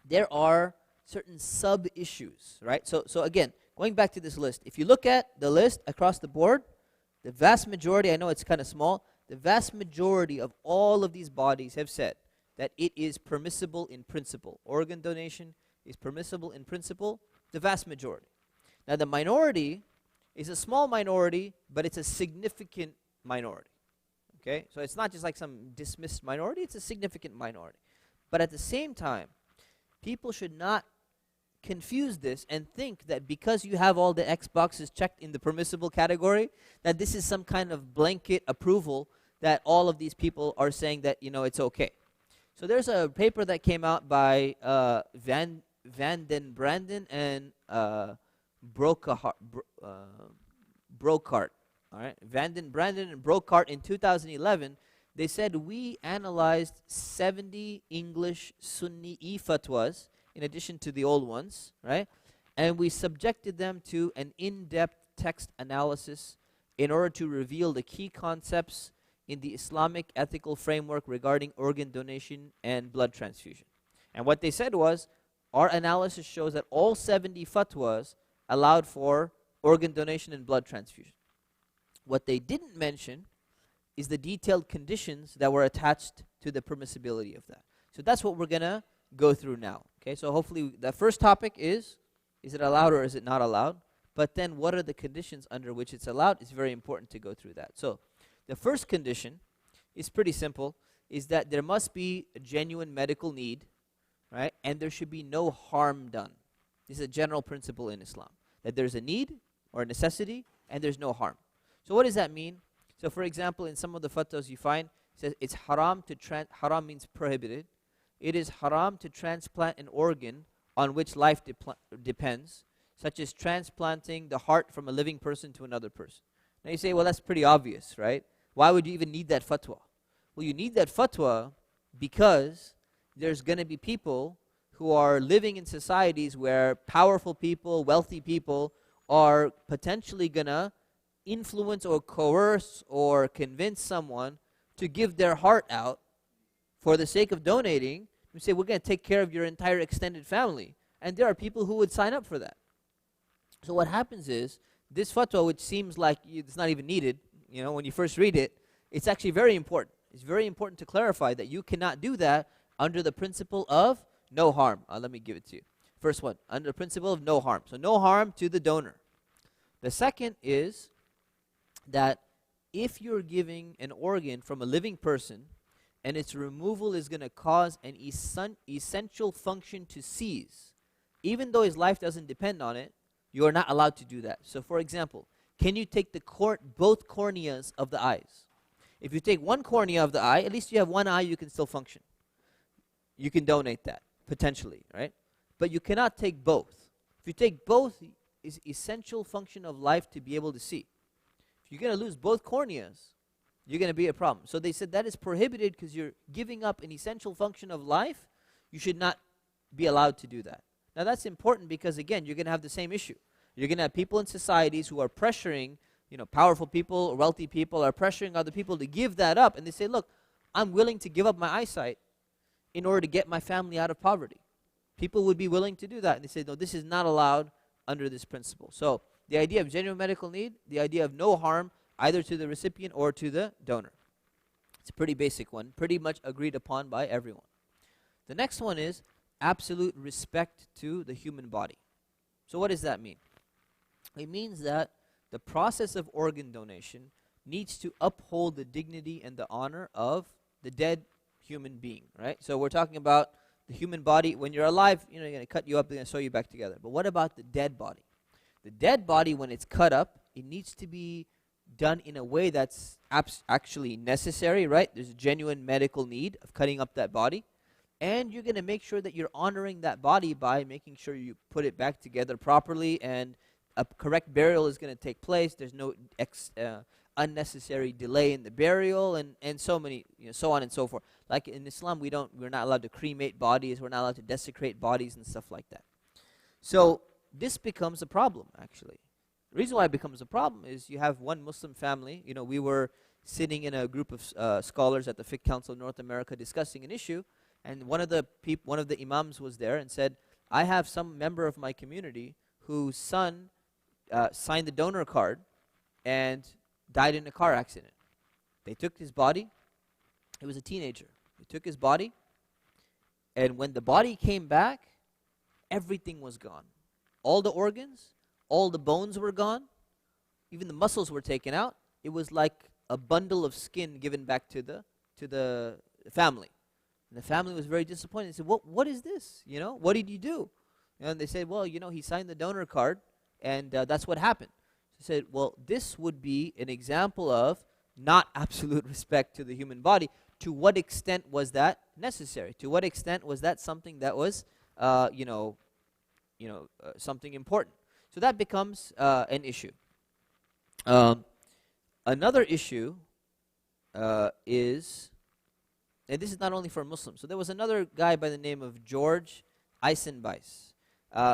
there are certain sub-issues, right? So again, going back to this list, if you look at the list across the board, the vast majority, I know it's kind of small, the vast majority of all of these bodies have said that it is permissible in principle. Organ donation is permissible in principle, the vast majority. Now the minority is a small minority, but it's a significant minority. Okay? So it's not just like some dismissed minority, it's a significant minority. But at the same time, people should not confuse this and think that because you have all the X boxes checked in the permissible category, that this is some kind of blanket approval that all of these people are saying that, it's okay. So there's a paper that came out by Van den Branden and Brockhart. All right, Van den Branden and Brockhart in 2011. They said we analyzed 70 English Sunni fatwas in addition to the old ones, right? And we subjected them to an in-depth text analysis in order to reveal the key concepts in the Islamic ethical framework regarding organ donation and blood transfusion. And what they said was, our analysis shows that all 70 fatwas allowed for organ donation and blood transfusion. What they didn't mention is the detailed conditions that were attached to the permissibility of that. So that's what we're going to go through now. Okay, so hopefully the first topic is it allowed or is it not allowed? But then what are the conditions under which it's allowed? It's very important to go through that. So the first condition is pretty simple, is that there must be a genuine medical need, right? And there should be no harm done. This is a general principle in Islam, that there's a need or a necessity and there's no harm. So what does that mean? So for example, in some of the fatwas you find, it says it's haram to haram means prohibited. It is haram to transplant an organ on which life depends, such as transplanting the heart from a living person to another person. Now you say, well, that's pretty obvious, right? Why would you even need that fatwa? Well, you need that fatwa because there's going to be people who are living in societies where powerful people, wealthy people are potentially going to influence or coerce or convince someone to give their heart out for the sake of donating. We say, we're going to take care of your entire extended family. And there are people who would sign up for that. So what happens is, this fatwa, which seems like it's not even needed, when you first read it, it's actually very important. It's very important to clarify that you cannot do that under the principle of no harm. Let me give it to you. First one, under the principle of no harm. So no harm to the donor. The second is that if you're giving an organ from a living person and its removal is going to cause an essential function to cease, even though his life doesn't depend on it, you are not allowed to do that. So for example, can you take both corneas of the eyes? If you take one cornea of the eye, at least you have one eye, you can still function. You can donate that, potentially, right? But you cannot take both. If you take both, it's essential function of life to be able to see. If you're going to lose both corneas, you're going to be a problem. So they said that is prohibited because you're giving up an essential function of life. You should not be allowed to do that. Now that's important because, again, you're going to have the same issue. You're going to have people in societies who are pressuring, powerful people or wealthy people are pressuring other people to give that up. And they say, look, I'm willing to give up my eyesight in order to get my family out of poverty. People would be willing to do that. And they say, no, this is not allowed under this principle. So the idea of genuine medical need, the idea of no harm either to the recipient or to the donor. It's a pretty basic one, pretty much agreed upon by everyone. The next one is absolute respect to the human body. So what does that mean? It means that the process of organ donation needs to uphold the dignity and the honor of the dead human being, right? So we're talking about the human body. When you're alive, they're going to cut you up, they're going to sew you back together. But what about the dead body? The dead body, when it's cut up, it needs to be done in a way that's actually necessary, right? There's a genuine medical need of cutting up that body. And you're going to make sure that you're honoring that body by making sure you put it back together properly, and a correct burial is going to take place. There's no unnecessary delay in the burial, and so many, so on and so forth. Like in Islam, we're not allowed to cremate bodies. We're not allowed to desecrate bodies and stuff like that. So this becomes a problem, actually. The reason why it becomes a problem is you have one Muslim family. We were sitting in a group of scholars at the Fit Council of North America discussing an issue, and one of the imams was there and said, I have some member of my community whose son signed the donor card and died in a car accident. They took his body. He was a teenager. They took his body, and when the body came back, everything was gone. All the organs, all the bones were gone, even the muscles were taken out. It was like a bundle of skin given back to the family. And the family was very disappointed. They said, what is this? What did you do? And they said, well, he signed the donor card, and that's what happened. So I said, well, this would be an example of not absolute respect to the human body. To what extent was that necessary? To what extent was that something that was, something important? So that becomes an issue. Another issue is, and this is not only for Muslims. So there was another guy by the name of George Eisenbeis.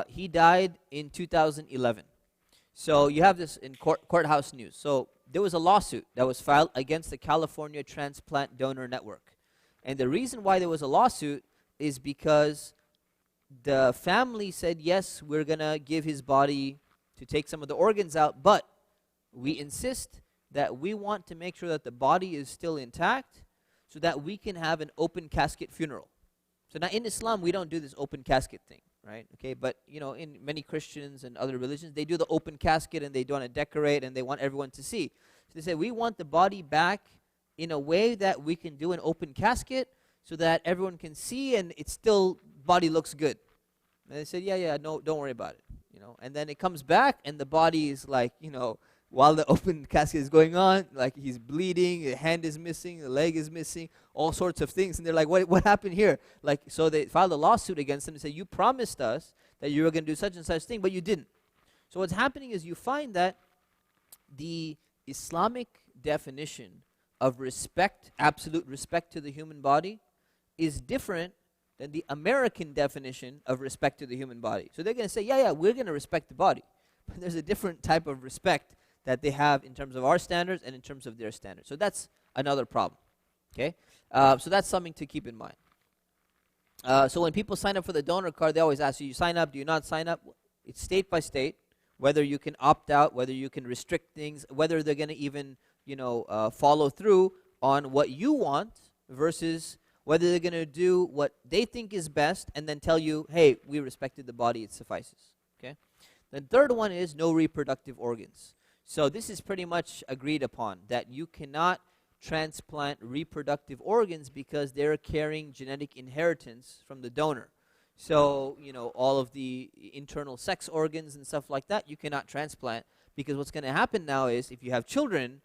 He died in 2011. So you have this in courthouse news. So there was a lawsuit that was filed against the California Transplant Donor Network. And the reason why there was a lawsuit is because the family said, yes, we're going to give his body to take some of the organs out, but we insist that we want to make sure that the body is still intact so that we can have an open casket funeral. So now in Islam, we don't do this open casket thing, right? Okay, but in many Christians and other religions, they do the open casket and they want to decorate and they want everyone to see. So they say, we want the body back in a way that we can do an open casket so that everyone can see and it's still, body looks good. And they said, yeah, no, don't worry about it. And then it comes back and the body is like, while the open casket is going on, like he's bleeding, the hand is missing, the leg is missing, all sorts of things. And they're like, what happened here? Like, so they filed a lawsuit against them and said, you promised us that you were going to do such and such thing, but you didn't. So what's happening is you find that the Islamic definition of respect, absolute respect to the human body, is different than the American definition of respect to the human body. So they're going to say, yeah, we're going to respect the body. But there's a different type of respect that they have in terms of our standards and in terms of their standards. So that's another problem. Okay? So that's something to keep in mind. So when people sign up for the donor card, they always ask you sign up, do you not sign up? It's state by state, whether you can opt out, whether you can restrict things, whether they're going to even follow through on what you want versus whether they're going to do what they think is best and then tell you, hey, we respected the body, it suffices. Okay? The third one is no reproductive organs. So this is pretty much agreed upon, that you cannot transplant reproductive organs because they're carrying genetic inheritance from the donor. So, all of the internal sex organs and stuff like that, you cannot transplant, because what's going to happen now is if you have children,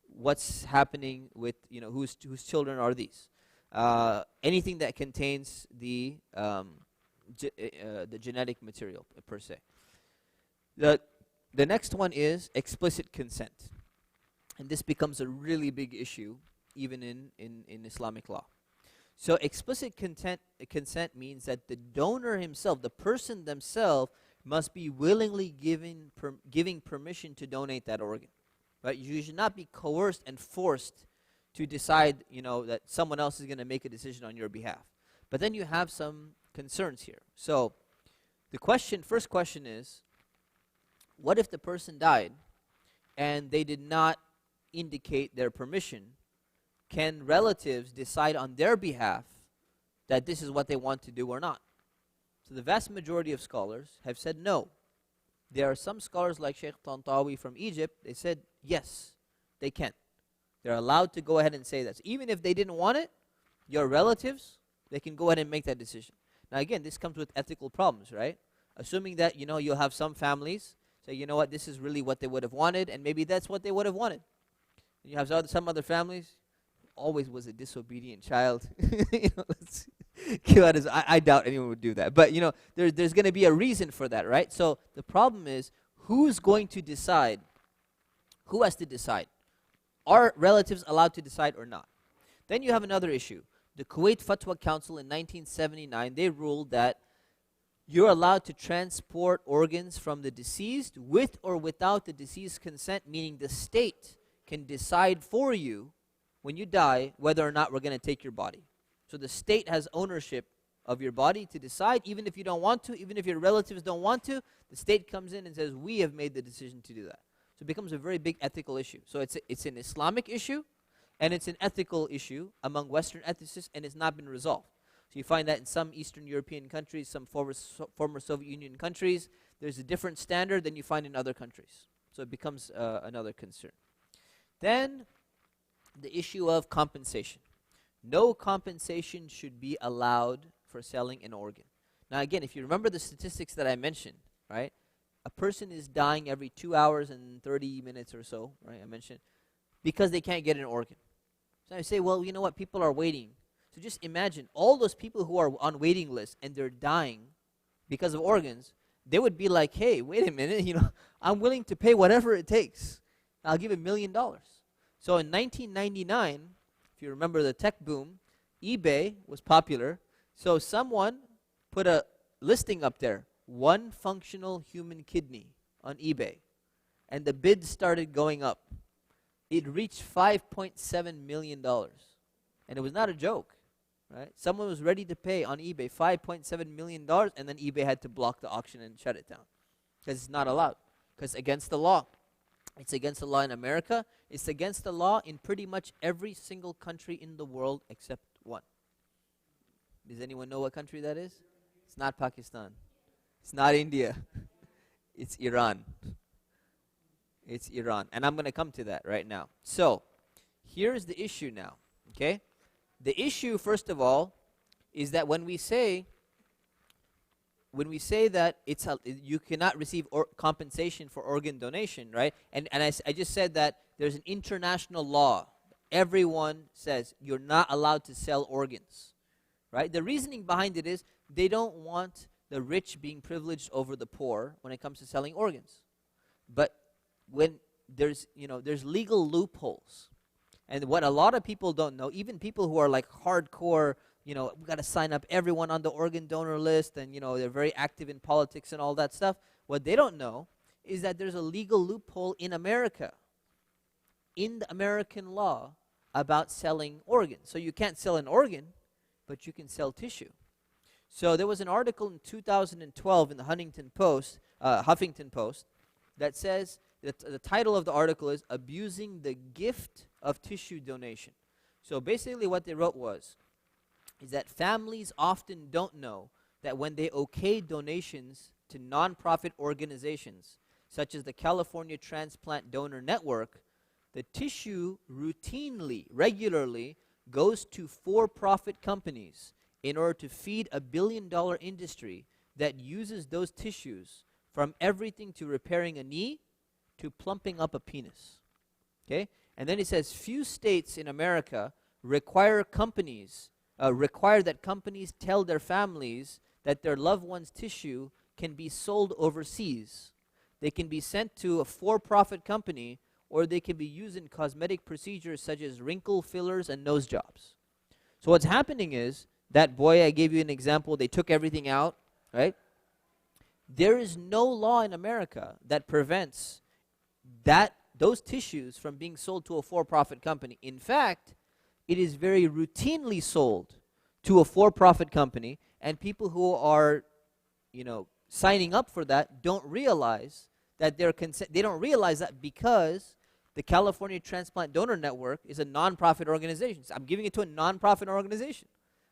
what's happening with, whose children are these? Anything that contains the genetic material per se. The next one is explicit consent. And this becomes a really big issue even in Islamic law. So explicit consent means that the donor himself, the person themselves, must be willingly giving permission to donate that organ. Right? You should not be coerced and forced to decide, that someone else is going to make a decision on your behalf. But then you have some concerns here. So the first question is, what if the person died and they did not indicate their permission? Can relatives decide on their behalf that this is what they want to do or not? So the vast majority of scholars have said no. There are some scholars like Sheikh Tantawi from Egypt, they said yes, they can. They're allowed to go ahead and say that. So even if they didn't want it, your relatives, they can go ahead and make that decision. Now again, this comes with ethical problems, right? Assuming that, you'll have some families say, you know what, this is really what they would have wanted, and maybe that's what they would have wanted. And you have some other families, always was a disobedient child. Let's kill out his, I doubt anyone would do that. But, there's going to be a reason for that, right? So the problem is, who's going to decide? Who has to decide? Are relatives allowed to decide or not? Then you have another issue. The Kuwait Fatwa Council in 1979, they ruled that you're allowed to transport organs from the deceased with or without the deceased's consent, meaning the state can decide for you when you die whether or not we're going to take your body. So the state has ownership of your body to decide, even if you don't want to, even if your relatives don't want to, the state comes in and says, we have made the decision to do that. So it becomes a very big ethical issue. So it's an Islamic issue, and it's an ethical issue among Western ethicists, and it's not been resolved. So you find that in some Eastern European countries, some former Soviet Union countries, there's a different standard than you find in other countries. So it becomes another concern. Then the issue of compensation. No compensation should be allowed for selling an organ. Now again, if you remember the statistics that I mentioned, right? A person is dying every 2 hours and 30 minutes or so, right? I mentioned, because they can't get an organ. So I say, well, you know what? People are waiting. So just imagine all those people who are on waiting lists and they're dying because of organs. They would be like, hey, wait a minute, I'm willing to pay whatever it takes. I'll give $1 million. So in 1999, if you remember the tech boom, eBay was popular. So someone put a listing up there, 1 functional human kidney on eBay. And the bid started going up. It reached $5.7 million. And it was not a joke, right? Someone was ready to pay on eBay $5.7 million, and then eBay had to block the auction and shut it down. Because it's not allowed. Because against the law. It's against the law in America. It's against the law in pretty much every single country in the world except one. Does anyone know what country that is? It's not Pakistan. It's not India. It's Iran. It's Iran. And I'm going to come to that right now. So, here's the issue now, okay? The issue, first of all, is that when we say that you cannot receive compensation for organ donation, right? And I just said that there's an international law. Everyone says you're not allowed to sell organs, right? The reasoning behind it is they don't want the rich being privileged over the poor when it comes to selling organs. But when there's legal loopholes. And what a lot of people don't know, even people who are like hardcore, we got to sign up everyone on the organ donor list, and they're very active in politics and all that stuff. What they don't know is that there's a legal loophole in America, in the American law, about selling organs. So you can't sell an organ, but you can sell tissue. So there was an article in 2012 in the Huffington Post that says that the title of the article is "Abusing the Gift of Tissue Donation." So basically what they wrote is that families often don't know that when they okay donations to nonprofit organizations, such as the California Transplant Donor Network, the tissue regularly goes to for-profit companies in order to feed a billion-dollar industry that uses those tissues from everything to repairing a knee to plumping up a penis. Okay? And then it says, few states in America require that companies tell their families that their loved one's tissue can be sold overseas. They can be sent to a for-profit company, or they can be used in cosmetic procedures such as wrinkle fillers and nose jobs. So what's happening is, that boy I gave you an example, they took everything out, right? There is no law in America that prevents those tissues from being sold to a for-profit company. In fact, it is very routinely sold to a for-profit company, and people who are, signing up for that don't realize that they don't realize that because the California Transplant Donor Network is a non-profit organization. So I'm giving it to a non-profit organization.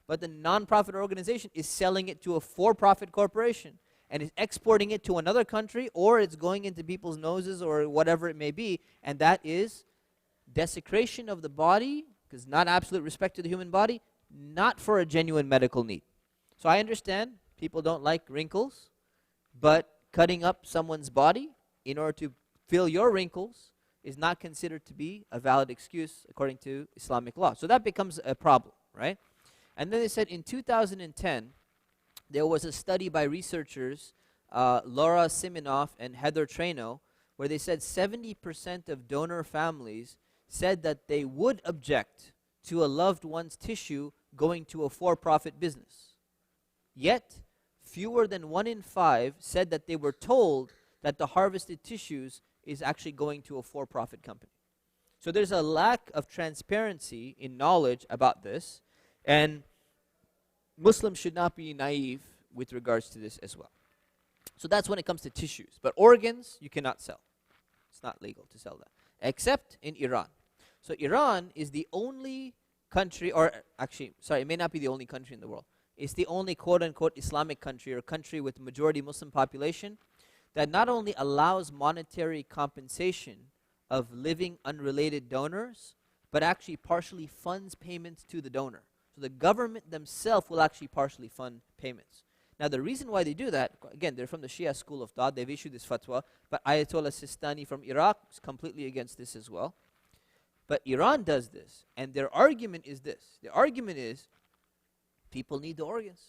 But the non-profit organization is selling it to a for-profit corporation and is exporting it to another country, or it's going into people's noses or whatever it may be, and that is desecration of the body, because not absolute respect to the human body, not for a genuine medical need. So I understand people don't like wrinkles, but cutting up someone's body in order to fill your wrinkles is not considered to be a valid excuse according to Islamic law. So that becomes a problem, right? And then they said in 2010, there was a study by researchers, Laura Siminoff and Heather Trano, where they said 70% of donor families said that they would object to a loved one's tissue going to a for-profit business. Yet, fewer than 1 in 5 said that they were told that the harvested tissues is actually going to a for-profit company. So there's a lack of transparency in knowledge about this, and Muslims should not be naive with regards to this as well. So that's when it comes to tissues. But organs, you cannot sell. It's not legal to sell that, except in Iran. So Iran is the only country, or actually, sorry, it may not be the only country in the world. It's the only quote-unquote Islamic country, or country with majority Muslim population, that not only allows monetary compensation of living unrelated donors, but actually partially funds payments to the donor. So the government themselves will actually partially fund payments. Now, the reason why they do that, again, they're from the Shia school of thought. They've issued this fatwa. But Ayatollah Sistani from Iraq is completely against this as well. But Iran does this. And their argument is this. The argument is people need the organs.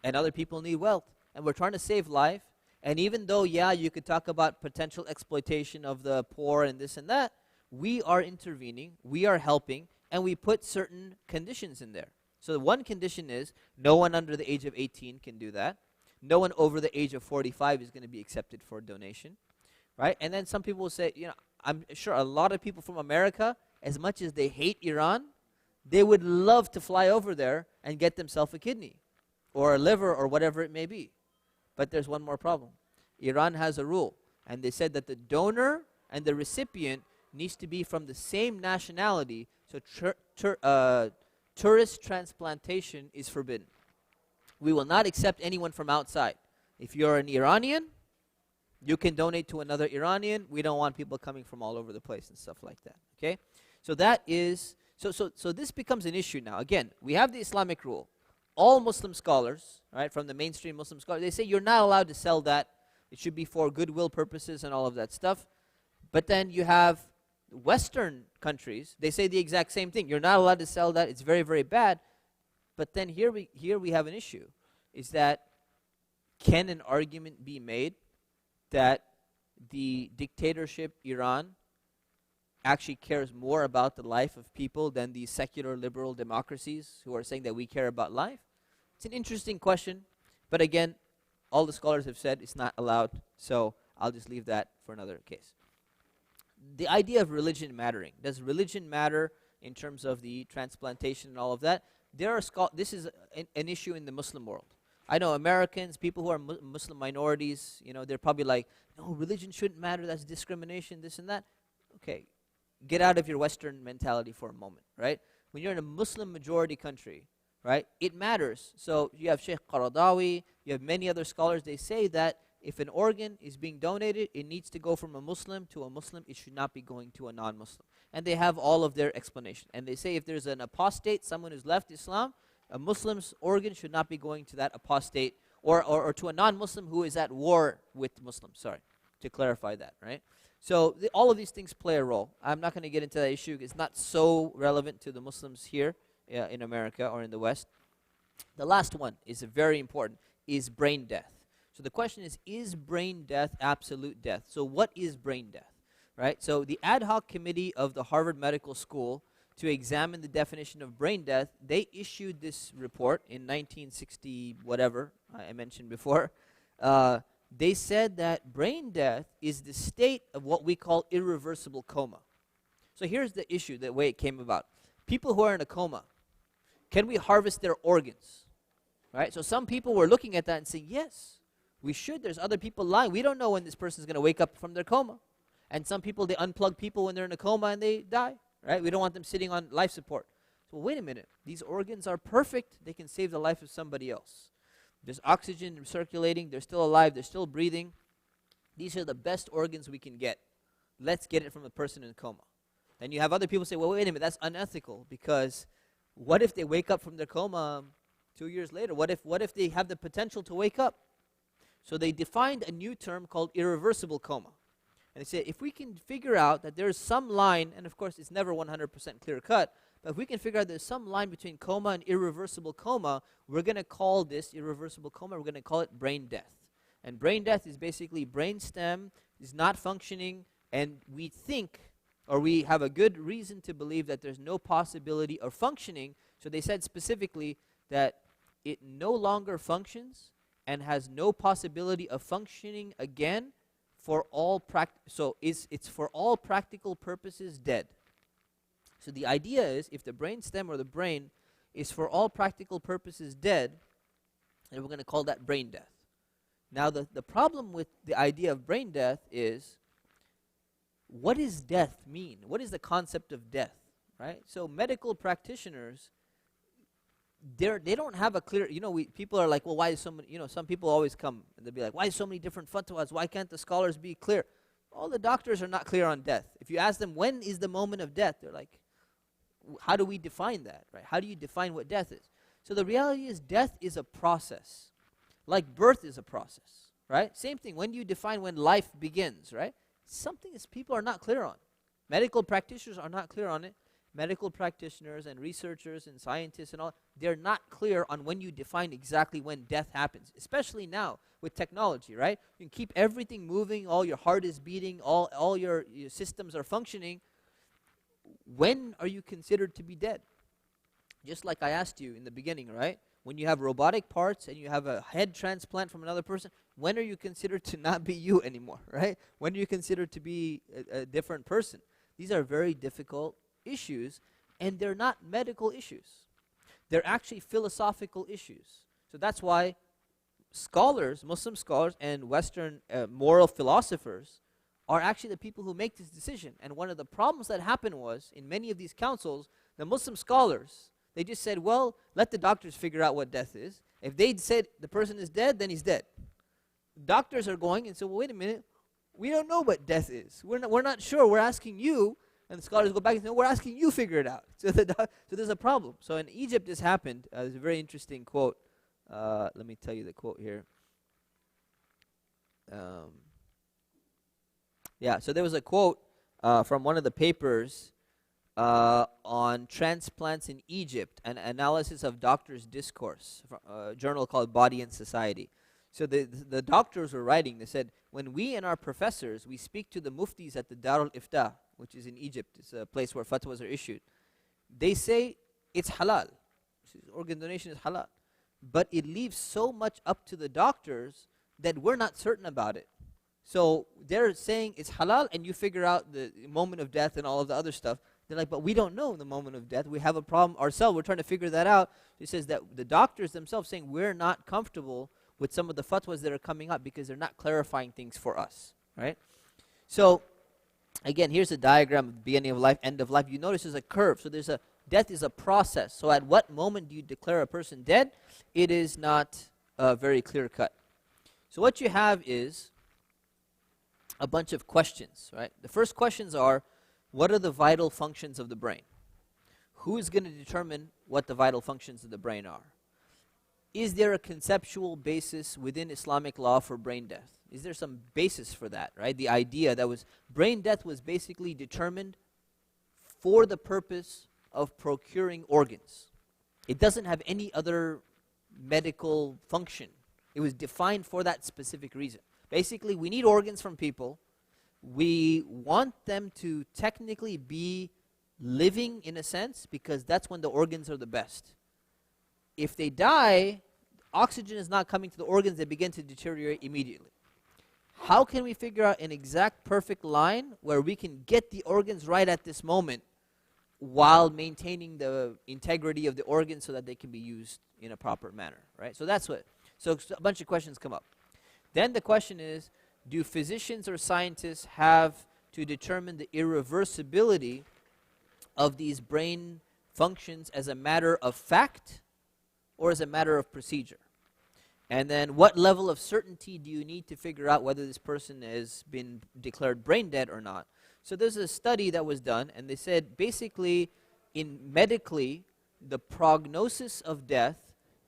And other people need wealth. And we're trying to save life. And even though, yeah, you could talk about potential exploitation of the poor and this and that, we are intervening, we are helping, and we put certain conditions in there. So one condition is no one under the age of 18 can do that. No one over the age of 45 is going to be accepted for donation, right? And then some people will say, you know, I'm sure a lot of people from America, as much as they hate Iran, they would love to fly over there and get themselves a kidney or a liver or whatever it may be. But there's one more problem. Iran has a rule, and they said that the donor and the recipient needs to be from the same nationality, so tourist transplantation is forbidden. We will not accept anyone from outside. If you're an Iranian, you can donate to another Iranian. We don't want people coming from all over the place and stuff like that, okay? So that is, so this becomes an issue now. Again, we have the Islamic rule. All Muslim scholars, right, from the mainstream Muslim scholars, they say you're not allowed to sell that. It should be for goodwill purposes and all of that stuff. But then you have Western countries, they say the exact same thing. You're not allowed to sell that. It's very, very bad. But then here we have an issue, is that can an argument be made that the dictatorship Iran actually cares more about the life of people than these secular liberal democracies who are saying that we care about life? It's an interesting question, but again, all the scholars have said it's not allowed, so I'll just leave that for another case. The idea of religion mattering. Does religion matter in terms of the transplantation and all of that? This is an issue in the Muslim world. I know Americans, people who are Muslim minorities, you know, they're probably like, no, religion shouldn't matter, that's discrimination, this and that. Okay, get out of your Western mentality for a moment, right? When you're in a Muslim majority country, right, it matters. So you have Sheikh Qaradawi, you have many other scholars, they say that if an organ is being donated, it needs to go from a Muslim to a Muslim. It should not be going to a non-Muslim. And they have all of their explanation. And they say if there's an apostate, someone who's left Islam, a Muslim's organ should not be going to that apostate or to a non-Muslim who is at war with Muslims. Sorry, to clarify that, right? So all of these things play a role. I'm not going to get into that issue. It's not so relevant to the Muslims here in America or in the West. The last one is very important, is brain death. So the question is brain death absolute death? So what is brain death, right? So the ad hoc committee of the Harvard Medical School to examine the definition of brain death, they issued this report in 1960 whatever I mentioned before. They said that brain death is the state of what we call irreversible coma. So here's the issue, the way it came about. People who are in a coma, can we harvest their organs, right? So some people were looking at that and saying, yes, we should. There's other people lying. We don't know when this person's going to wake up from their coma. And some people, they unplug people when they're in a coma and they die, right? We don't want them sitting on life support. So wait a minute. These organs are perfect. They can save the life of somebody else. There's oxygen circulating. They're still alive. They're still breathing. These are the best organs we can get. Let's get it from a person in a coma. Then you have other people say, well, wait a minute. That's unethical, because what if they wake up from their coma 2 years later? What if they have the potential to wake up? So they defined a new term called irreversible coma. And they said, if we can figure out that there's some line, and of course it's never 100% clear cut, but if we can figure out there's some line between coma and irreversible coma, we're going to call this irreversible coma, we're going to call it brain death. And brain death is basically brain stem is not functioning, and we think, or we have a good reason to believe that there's no possibility of functioning. So they said specifically that it no longer functions and has no possibility of functioning again for all it's for all practical purposes dead. So the idea is, if the brain stem or the brain is for all practical purposes dead, then we're going to call that brain death. Now the problem with the idea of brain death is, what does death mean? What is the concept of death, right? So medical practitioners, they don't have a clear, people are like, well, why is so many, some people always come and they'll be like, why is so many different fatwas? Why can't the scholars be clear? All the doctors are not clear on death. If you ask them, when is the moment of death? They're like, how do we define that, right? How do you define what death is? So the reality is, death is a process. Like birth is a process, right? Same thing, when you define when life begins, right? Something is people are not clear on. Medical practitioners are not clear on it. Medical practitioners and researchers and scientists and all, they're not clear on when you define exactly when death happens, especially now with technology, right? You can keep everything moving, all your heart is beating, all your systems are functioning. When are you considered to be dead? Just like I asked you in the beginning, right? When you have robotic parts and you have a head transplant from another person, when are you considered to not be you anymore, right? When are you considered to be a different person? These are very difficult issues, and they're not medical issues. They're actually philosophical issues. So that's why scholars, Muslim scholars and Western moral philosophers are actually the people who make this decision. And one of the problems that happened was, in many of these councils, the Muslim scholars, they just said, well, let the doctors figure out what death is. If they'd said the person is dead, then he's dead. Doctors are going and say, well, wait a minute, we don't know what death is. We're not sure. We're asking you. And the scholars go back and say, we're asking you figure it out. So there's a problem. So in Egypt this happened. There's a very interesting quote. Let me tell you the quote here. So there was a quote from one of the papers on transplants in Egypt, an analysis of doctors' discourse, from a journal called Body and Society. So the doctors were writing, they said, when we and our professors, we speak to the muftis at the Dar al-Iftah, which is in Egypt, it's a place where fatwas are issued, they say it's halal. Organ donation is halal. But it leaves so much up to the doctors that we're not certain about it. So they're saying it's halal and you figure out the moment of death and all of the other stuff. They're like, but we don't know the moment of death. We have a problem ourselves. We're trying to figure that out. It says that the doctors themselves saying we're not comfortable with some of the fatwas that are coming up because they're not clarifying things for us, right? So again, here's a diagram of the beginning of life, end of life. You notice there's a curve. So death is a process. So at what moment do you declare a person dead? It is not very clear cut. So what you have is a bunch of questions, right? The first questions are, what are the vital functions of the brain? Who is going to determine what the vital functions of the brain are? Is there a conceptual basis within Islamic law for brain death? Is there some basis for that, right? The idea that brain death was basically determined for the purpose of procuring organs. It doesn't have any other medical function. It was defined for that specific reason. Basically, we need organs from people. We want them to technically be living in a sense because that's when the organs are the best. If they die, oxygen is not coming to the organs, they begin to deteriorate immediately. How can we figure out an exact perfect line where we can get the organs right at this moment while maintaining the integrity of the organs so that they can be used in a proper manner, right? So that's so a bunch of questions come up. Then the question is, do physicians or scientists have to determine the irreversibility of these brain functions as a matter of fact or as a matter of procedure? And then what level of certainty do you need to figure out whether this person has been declared brain dead or not? So there's a study that was done, and they said basically medically, the prognosis of death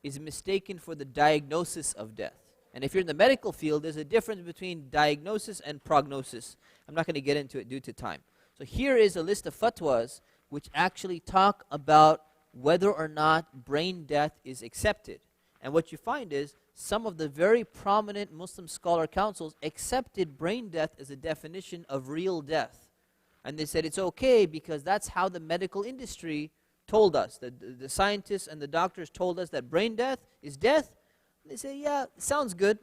is mistaken for the diagnosis of death. And if you're in the medical field, there's a difference between diagnosis and prognosis. I'm not going to get into it due to time. So here is a list of fatwas which actually talk about whether or not brain death is accepted. And what you find is some of the very prominent Muslim scholar councils accepted brain death as a definition of real death. And they said it's okay because that's how the medical industry told us. The scientists and the doctors told us that brain death is death. They say, yeah, sounds good,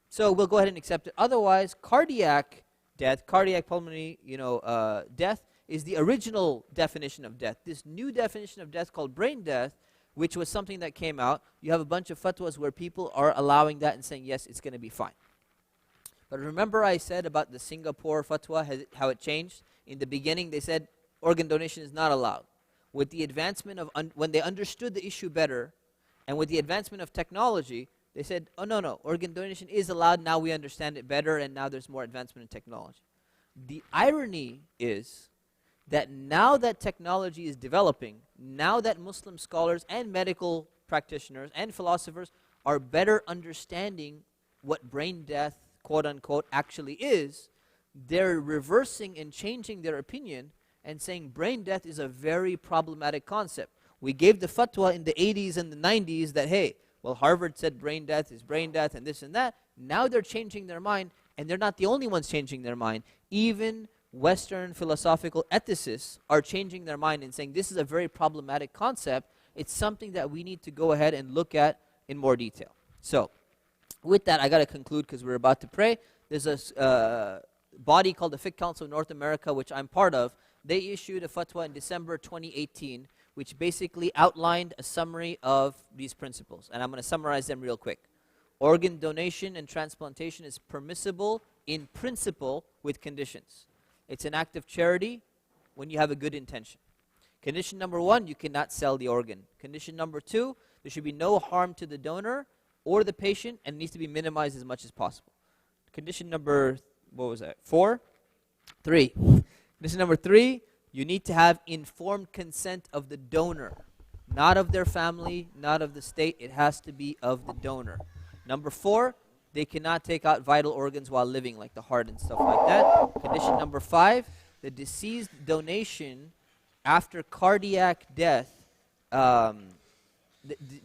so we'll go ahead and accept it. Otherwise, cardiac death, cardiac pulmonary death is the original definition of death. This new definition of death called brain death, which was something that came out, you have a bunch of fatwas where people are allowing that and saying, yes, it's going to be fine. But remember I said about the Singapore fatwa, how it changed? In the beginning, they said organ donation is not allowed. With the advancement of, when they understood the issue better, and with the advancement of technology, they said, oh, no, organ donation is allowed. Now we understand it better, and now there's more advancement in technology. The irony is that now that technology is developing, now that Muslim scholars and medical practitioners and philosophers are better understanding what brain death, quote unquote, actually is, they're reversing and changing their opinion and saying brain death is a very problematic concept. We gave the fatwa in the 80s and the 90s that, hey, well, Harvard said brain death is brain death and this and that. Now they're changing their mind, and they're not the only ones changing their mind. Even Western philosophical ethicists are changing their mind and saying this is a very problematic concept. It's something that we need to go ahead and look at in more detail. So, with that, I got to conclude because we're about to pray. There's a body called the Fit Counsel of North America, which I'm part of. They issued a fatwa in December 2018, which basically outlined a summary of these principles. And I'm going to summarize them real quick. Organ donation and transplantation is permissible in principle with conditions. It's an act of charity when you have a good intention. Condition number 1, you cannot sell the organ. Condition number 2, there should be no harm to the donor or the patient, and it needs to be minimized as much as possible. Condition number, 3. Condition number 3, you need to have informed consent of the donor, not of their family, not of the state. It has to be of the donor. Number 4, they cannot take out vital organs while living, like the heart and stuff like that. Condition number 5, the deceased donation after cardiac death, the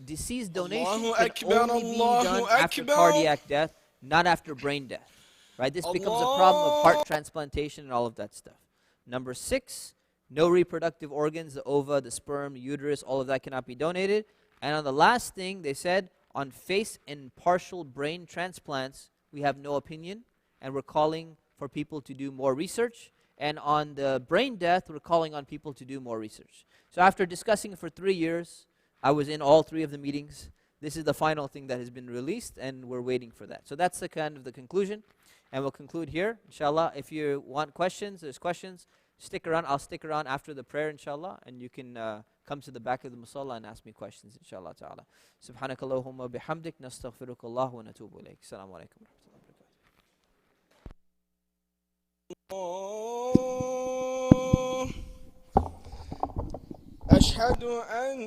deceased donation can only be done after cardiac death, not after brain death. Right? This becomes a problem of heart transplantation and all of that stuff. Number 6, no reproductive organs, the ova, the sperm, the uterus, all of that cannot be donated. And on the last thing, they said, on face and partial brain transplants, we have no opinion, and we're calling for people to do more research. And on the brain death, we're calling on people to do more research. So after discussing for 3 years, I was in all 3 of the meetings. This is the final thing that has been released, and we're waiting for that. So that's the kind of the conclusion, and we'll conclude here, inshallah. If you want questions, there's questions. Stick around. I'll stick around after the prayer, inshallah, and you can come to the back of the musalla and ask me questions, inshallah ta'ala. Subhanakallahumma bihamdik, nastaghfirukallah wa natubu ilayk. Assalamu alaikum wa rahmatullahi wa barakatuh. أشهد أن